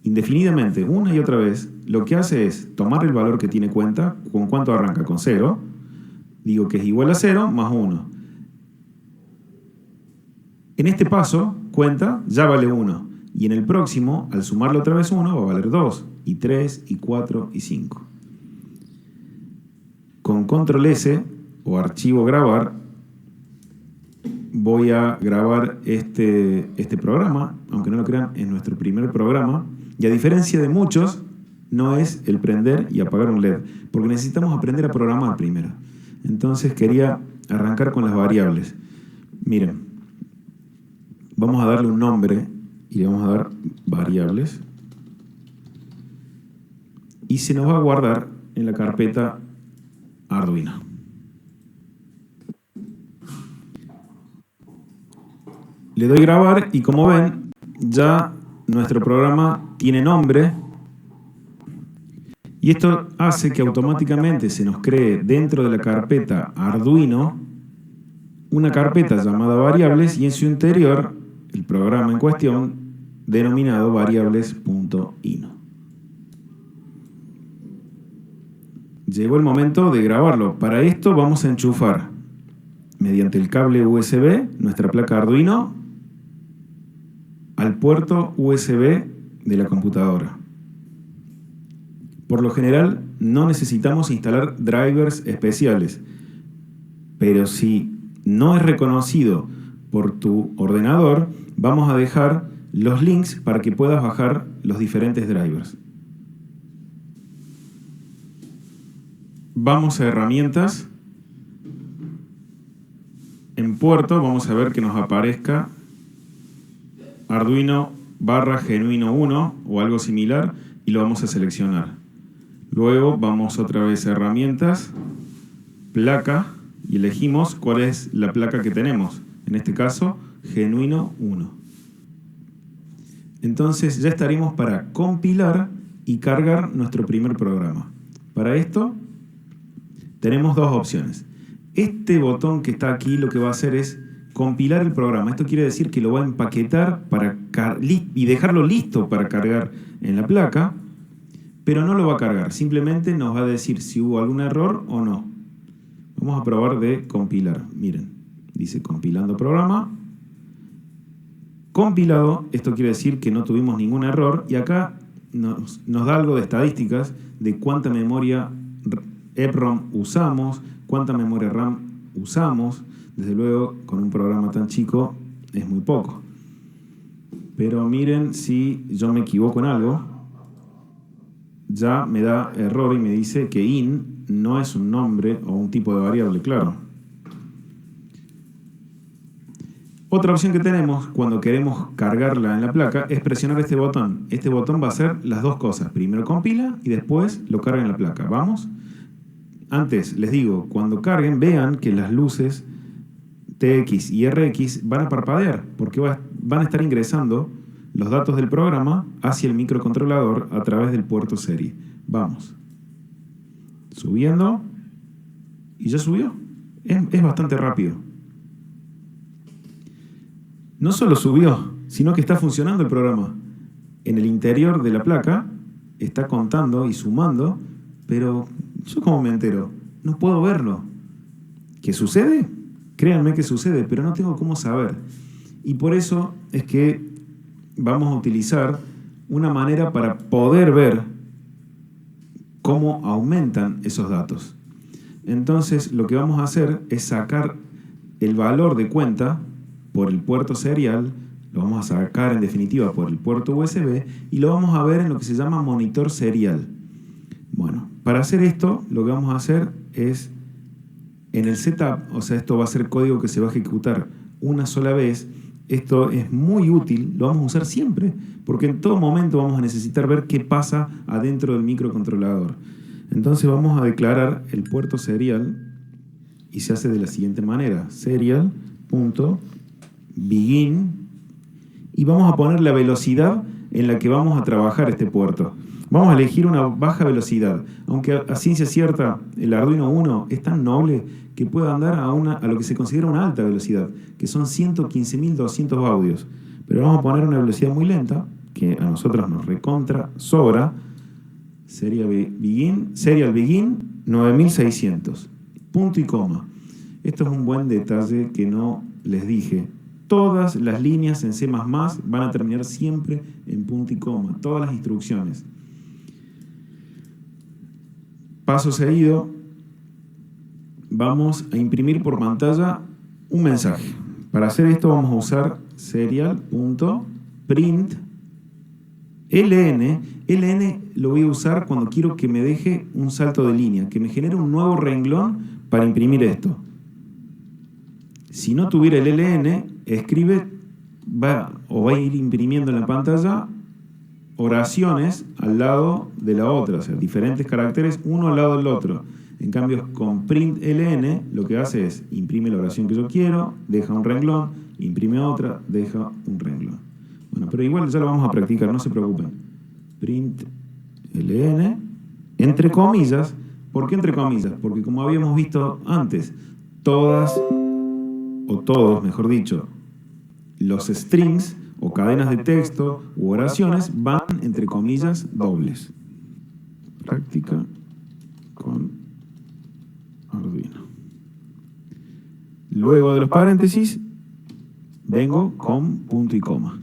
indefinidamente, una y otra vez, lo que hace es tomar el valor que tiene cuenta, ¿con cuánto arranca? Con 0. Digo que es igual a 0 más 1. En este paso, cuenta ya vale 1. Y en el próximo, al sumarle otra vez 1, va a valer 2, y 3, y 4, y 5. Con control S, o archivo grabar, voy a grabar este programa, aunque no lo crean, es nuestro primer programa. Y a diferencia de muchos, no es el prender y apagar un LED, porque necesitamos aprender a programar primero. Entonces quería arrancar con las variables. Miren, vamos a darle un nombre y le vamos a dar variables. Y se nos va a guardar en la carpeta Arduino. Le doy grabar y como ven, ya nuestro programa tiene nombre. Y esto hace que automáticamente se nos cree dentro de la carpeta Arduino una carpeta llamada variables y en su interior el programa en cuestión denominado variables.ino. Llegó el momento de grabarlo. Para esto vamos a enchufar mediante el cable USB nuestra placa Arduino al puerto USB de la computadora. Por lo general no necesitamos instalar drivers especiales, pero si no es reconocido por tu ordenador, vamos a dejar los links para que puedas bajar los diferentes drivers. Vamos a herramientas. En puerto vamos a ver que nos aparezca Arduino /Genuino 1 o algo similar y lo vamos a seleccionar. Luego vamos otra vez a herramientas, placa y elegimos cuál es la placa que tenemos. En este caso, Genuino 1. Entonces ya estaremos para compilar y cargar nuestro primer programa. Para esto tenemos dos opciones. Este botón que está aquí lo que va a hacer es compilar el programa. Esto quiere decir que lo va a empaquetar y dejarlo listo para cargar en la placa, pero no lo va a cargar. Simplemente nos va a decir si hubo algún error o no. Vamos a probar de compilar. Miren, dice compilando programa. Compilado, esto quiere decir que no tuvimos ningún error y acá nos da algo de estadísticas de cuánta memoria EPROM usamos, cuánta memoria RAM usamos. Desde luego, con un programa tan chico es muy poco. Pero miren si yo me equivoco en algo. Ya me da error y me dice que in no es un nombre o un tipo de variable, claro. Otra opción que tenemos cuando queremos cargarla en la placa es presionar este botón. Este botón va a hacer las dos cosas. Primero compila y después lo carga en la placa. ¿Vamos? Antes, les digo, cuando carguen, vean que las luces TX y RX van a parpadear porque van a estar ingresando los datos del programa hacia el microcontrolador a través del puerto serie. Vamos. Subiendo. Y ya subió. Es bastante rápido. No solo subió, sino que está funcionando el programa. En el interior de la placa está contando y sumando, pero yo como me entero, no puedo verlo. ¿Qué sucede? Créanme que sucede, pero no tengo cómo saber. Y por eso es que vamos a utilizar una manera para poder ver cómo aumentan esos datos. Entonces lo que vamos a hacer es sacar el valor de cuenta por el puerto serial, lo vamos a sacar en definitiva por el puerto USB y lo vamos a ver en lo que se llama monitor serial. Bueno, para hacer esto lo que vamos a hacer es en el setup, o sea, esto va a ser código que se va a ejecutar una sola vez. Esto es muy útil, lo vamos a usar siempre, porque en todo momento vamos a necesitar ver qué pasa adentro del microcontrolador. Entonces vamos a declarar el puerto serial y se hace de la siguiente manera: serial.begin y vamos a poner la velocidad en la que vamos a trabajar este puerto. Vamos a elegir una baja velocidad, aunque a ciencia cierta el Arduino 1 es tan noble que puede andar a lo que se considera una alta velocidad, que son 115.200 baudios. Pero vamos a poner una velocidad muy lenta, que a nosotros nos recontra sobra. Serial begin 9600. Punto y coma. Esto es un buen detalle que no les dije. Todas las líneas en C++ van a terminar siempre en punto y coma. Todas las instrucciones. Paso seguido, vamos a imprimir por pantalla un mensaje. Para hacer esto vamos a usar serial.print ln. ln lo voy a usar cuando quiero que me deje un salto de línea, que me genere un nuevo renglón para imprimir esto. Si no tuviera el ln, va a ir imprimiendo en la pantalla oraciones al lado de la otra, o sea, diferentes caracteres uno al lado del otro. En cambio, con print ln lo que hace es imprime la oración que yo quiero, deja un renglón, imprime otra, deja un renglón. Bueno, pero igual ya lo vamos a practicar, no se preocupen. Print ln, entre comillas. ¿Por qué entre comillas? Porque como habíamos visto antes, todas o todos, mejor dicho, los strings o cadenas de texto u oraciones van entre comillas dobles. Práctica con Arduino. Luego de los paréntesis, vengo con punto y coma.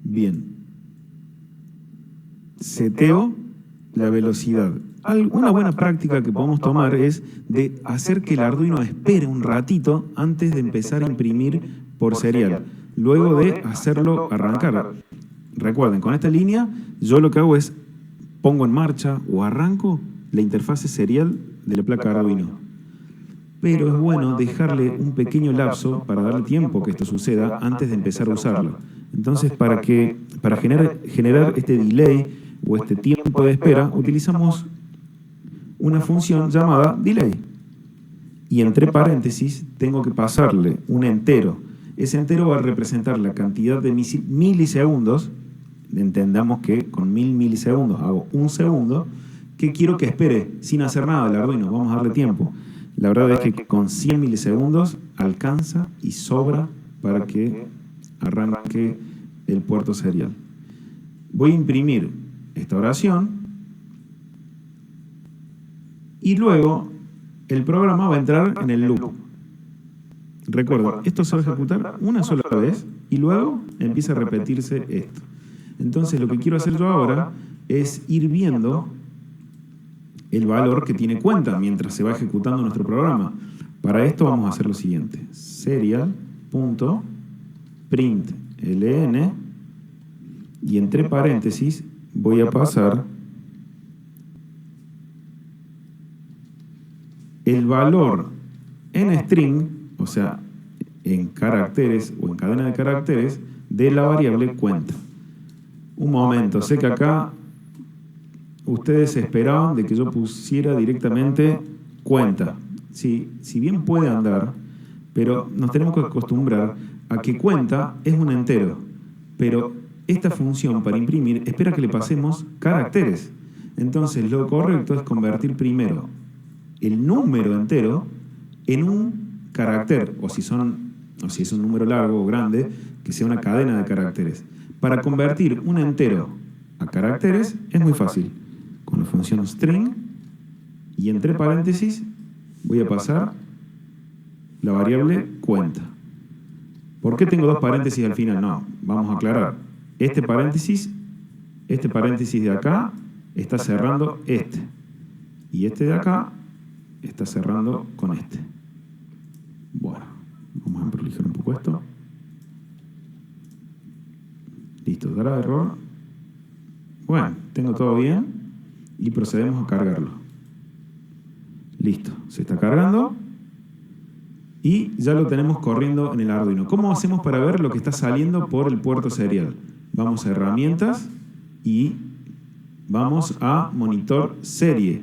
Bien. Seteo la velocidad. Una buena práctica que podemos tomar es de hacer que el Arduino espere un ratito antes de empezar a imprimir por serial, luego de hacerlo arrancar. Recuerden, con esta línea yo lo que hago es pongo en marcha o arranco la interfase serial de la placa Arduino. Pero es bueno dejarle un pequeño lapso para darle tiempo que esto suceda antes de empezar a usarlo. Entonces, para generar este delay o este tiempo de espera, utilizamos una función llamada delay. Y entre paréntesis tengo que pasarle un entero. Ese entero va a representar la cantidad de milisegundos. Entendamos que con 1000 milisegundos hago un segundo, que quiero que espere sin hacer nada el Arduino. Vamos a darle tiempo. La verdad es que con 100 milisegundos alcanza y sobra para que arranque el puerto serial. Voy a imprimir esta oración y luego el programa va a entrar en el loop. Recuerden, esto se va a ejecutar una sola vez y luego empieza a repetirse esto. Entonces lo que quiero hacer yo ahora es ir viendo el valor que tiene cuenta mientras se va ejecutando nuestro programa. Para esto vamos a hacer lo siguiente. Serial.println y entre paréntesis voy a pasar el valor en string, o sea, en caracteres o en cadena de caracteres de la variable cuenta. Un momento, sé que acá ustedes esperaban de que yo pusiera directamente cuenta. Sí, si bien puede andar, pero nos tenemos que acostumbrar a que cuenta es un entero. Pero esta función para imprimir espera que le pasemos caracteres. Entonces lo correcto es convertir primero el número entero en un carácter, o si es un número largo o grande, que sea una cadena de caracteres. Para convertir un entero a caracteres es muy fácil. Con la función string y entre paréntesis voy a pasar la variable cuenta. ¿Por qué tengo dos paréntesis al final? No, vamos a aclarar. Este paréntesis de acá está cerrando este. Y este de acá está cerrando con este. Bueno, vamos a prolijar un poco esto. Listo, dará error. Bueno, tengo todo bien. Y procedemos a cargarlo. Listo, se está cargando y ya lo tenemos corriendo en el Arduino. ¿Cómo hacemos para ver lo que está saliendo por el puerto serial? Vamos a herramientas y vamos a monitor serie.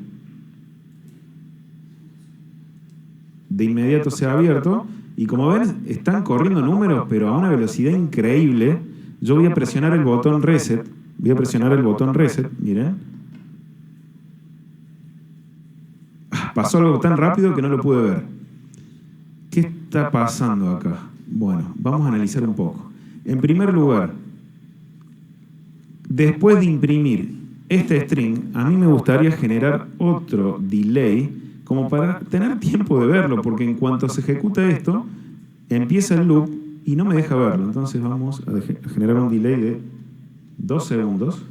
De inmediato se ha abierto y como ven están corriendo números pero a una velocidad increíble. Yo voy a presionar el botón reset. Miren. Pasó algo tan rápido que no lo pude ver. ¿Qué está pasando acá? Bueno, vamos a analizar un poco. En primer lugar, después de imprimir este string, a mí me gustaría generar otro delay como para tener tiempo de verlo, porque en cuanto se ejecuta esto, empieza el loop y no me deja verlo. Entonces vamos a generar un delay de 2 segundos.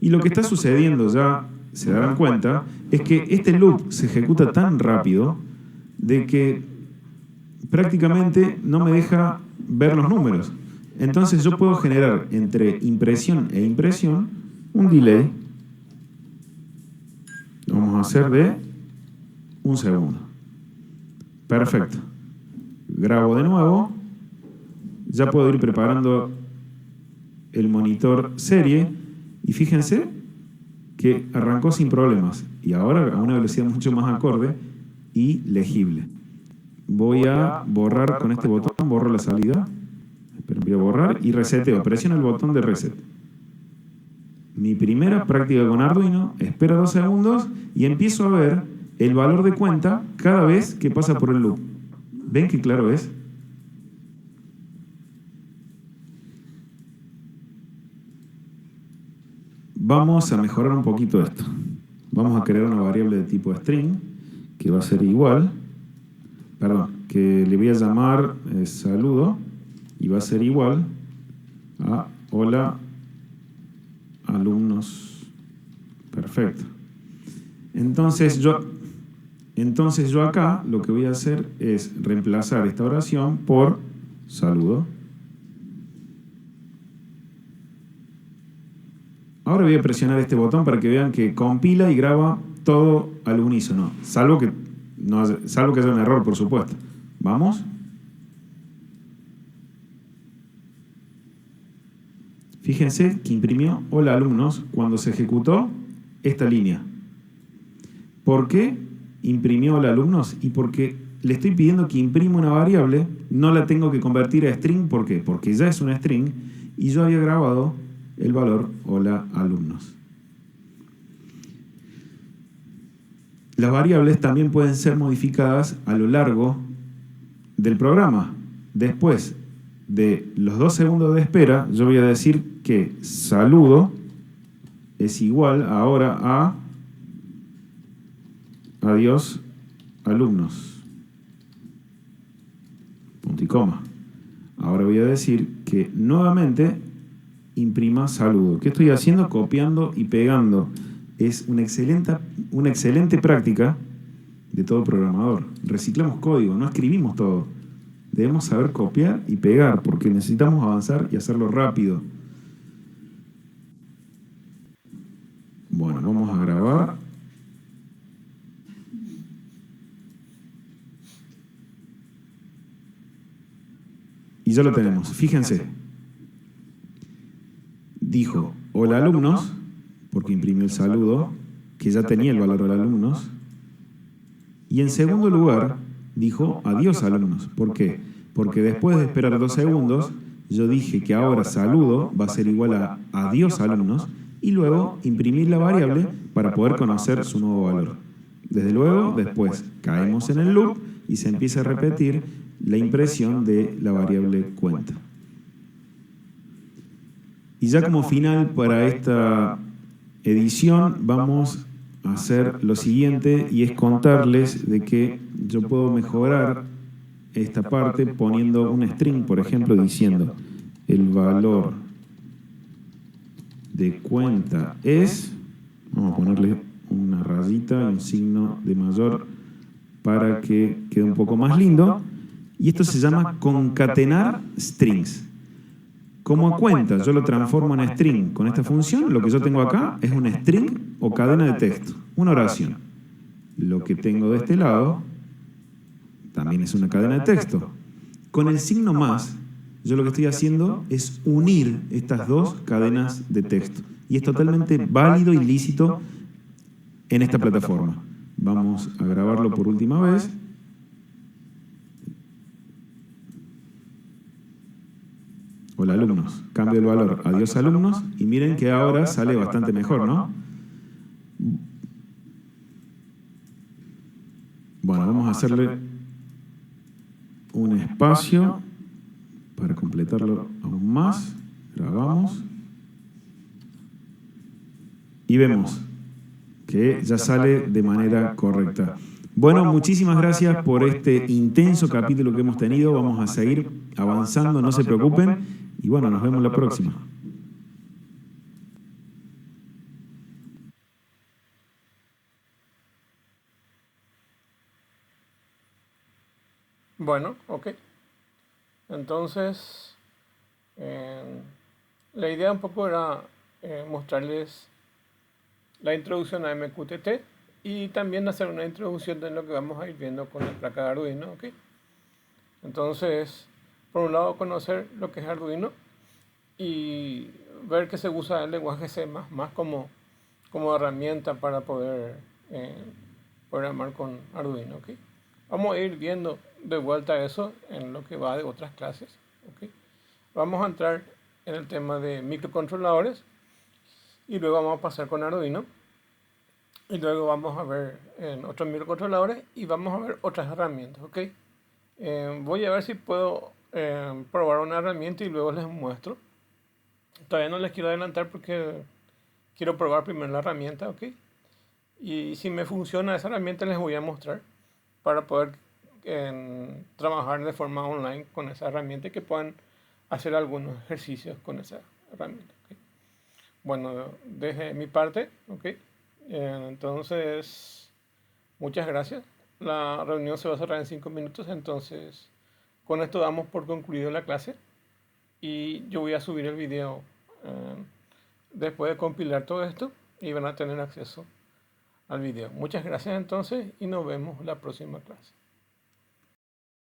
Y lo que está sucediendo ya, se darán cuenta, es que este loop se ejecuta tan rápido de que prácticamente no me deja ver los números. Entonces yo puedo generar entre impresión e impresión un delay. Lo vamos a hacer de 1 segundo. Perfecto. Grabo de nuevo. Ya puedo ir preparando el monitor serie y fíjense que arrancó sin problemas y ahora a una velocidad mucho más acorde y legible. Voy a borrar con este botón, borro la salida, voy a borrar y reseteo, presiono el botón de reset. Mi primera práctica con Arduino, espero 2 segundos y empiezo a ver el valor de cuenta cada vez que pasa por el loop. ¿Ven qué claro es? Vamos a mejorar un poquito esto. Vamos a crear una variable de tipo string que va a ser igual, que le voy a llamar saludo y va a ser igual a hola alumnos. Perfecto. Entonces yo acá lo que voy a hacer es reemplazar esta oración por saludo. Ahora voy a presionar este botón para que vean que compila y graba todo al unísono, salvo que haya un error, por supuesto. ¿Vamos? Fíjense que imprimió hola alumnos cuando se ejecutó esta línea. ¿Por qué imprimió hola alumnos? Y porque le estoy pidiendo que imprima una variable, no la tengo que convertir a string. ¿Por qué? Porque ya es una string y yo había grabado el valor hola alumnos. Las variables también pueden ser modificadas a lo largo del programa. Después de los 2 segundos de espera, yo voy a decir que saludo es igual ahora a adiós alumnos. Punto y coma. Ahora voy a decir que nuevamente imprima saludo. ¿Qué estoy haciendo? Copiando y pegando. Es una excelente práctica de todo programador. Reciclamos código, no escribimos todo. Debemos saber copiar y pegar porque necesitamos avanzar y hacerlo rápido. Bueno, vamos a grabar. Y ya lo tenemos. Fíjense. Dijo hola alumnos, porque imprimió el saludo, que ya tenía el valor hola alumnos. Y en segundo lugar, dijo adiós alumnos. ¿Por qué? Porque después de esperar 2 segundos, yo dije que ahora saludo va a ser igual a adiós alumnos y luego imprimir la variable para poder conocer su nuevo valor. Desde luego, después caemos en el loop y se empieza a repetir la impresión de la variable cuenta. Y ya como final para esta edición vamos a hacer lo siguiente y es contarles de que yo puedo mejorar esta parte poniendo un string, por ejemplo, diciendo el valor de cuenta es, vamos a ponerle una rayita y un signo de mayor para que quede un poco más lindo, y esto se llama concatenar strings. Como a cuenta yo lo transformo en string con esta función, lo que yo tengo acá es un string o cadena de texto, una oración. Lo que tengo de este lado también es una cadena de texto. Con el signo más, yo lo que estoy haciendo es unir estas 2 cadenas de texto. Y es totalmente válido y lícito en esta plataforma. Vamos a grabarlo por última vez. Hola alumnos, cambio el valor, adiós alumnos, y miren que ahora sale bastante mejor, ¿no? Bueno, vamos a hacerle un espacio para completarlo aún más. Grabamos. Y vemos que ya sale de manera correcta. Bueno, muchísimas gracias por este intenso capítulo que hemos tenido. Vamos a seguir avanzando, no se preocupen. Y bueno, nos vemos la próxima. Bueno, ok. Entonces, la idea un poco era mostrarles la introducción a MQTT y también hacer una introducción de lo que vamos a ir viendo con la placa de Arduino, ¿ok? Entonces, por un lado, conocer lo que es Arduino y ver que se usa el lenguaje C++ como herramienta para poder programar con Arduino, ¿ok? Vamos a ir viendo de vuelta eso en lo que va de otras clases, ¿ok? Vamos a entrar en el tema de microcontroladores y luego vamos a pasar con Arduino Y luego vamos a ver en otros microcontroladores y vamos a ver otras herramientas, ¿ok? Voy a ver si puedo probar una herramienta y luego les muestro. Todavía no les quiero adelantar porque quiero probar primero la herramienta, ¿ok? Y si me funciona esa herramienta les voy a mostrar para poder trabajar de forma online con esa herramienta y que puedan hacer algunos ejercicios con esa herramienta, ¿ok? Bueno, desde mi parte, ¿ok? Entonces, muchas gracias. La reunión se va a cerrar en 5 minutos, entonces con esto damos por concluido la clase y yo voy a subir el video eh, después de compilar todo esto y van a tener acceso al video. Muchas gracias entonces y nos vemos la próxima clase.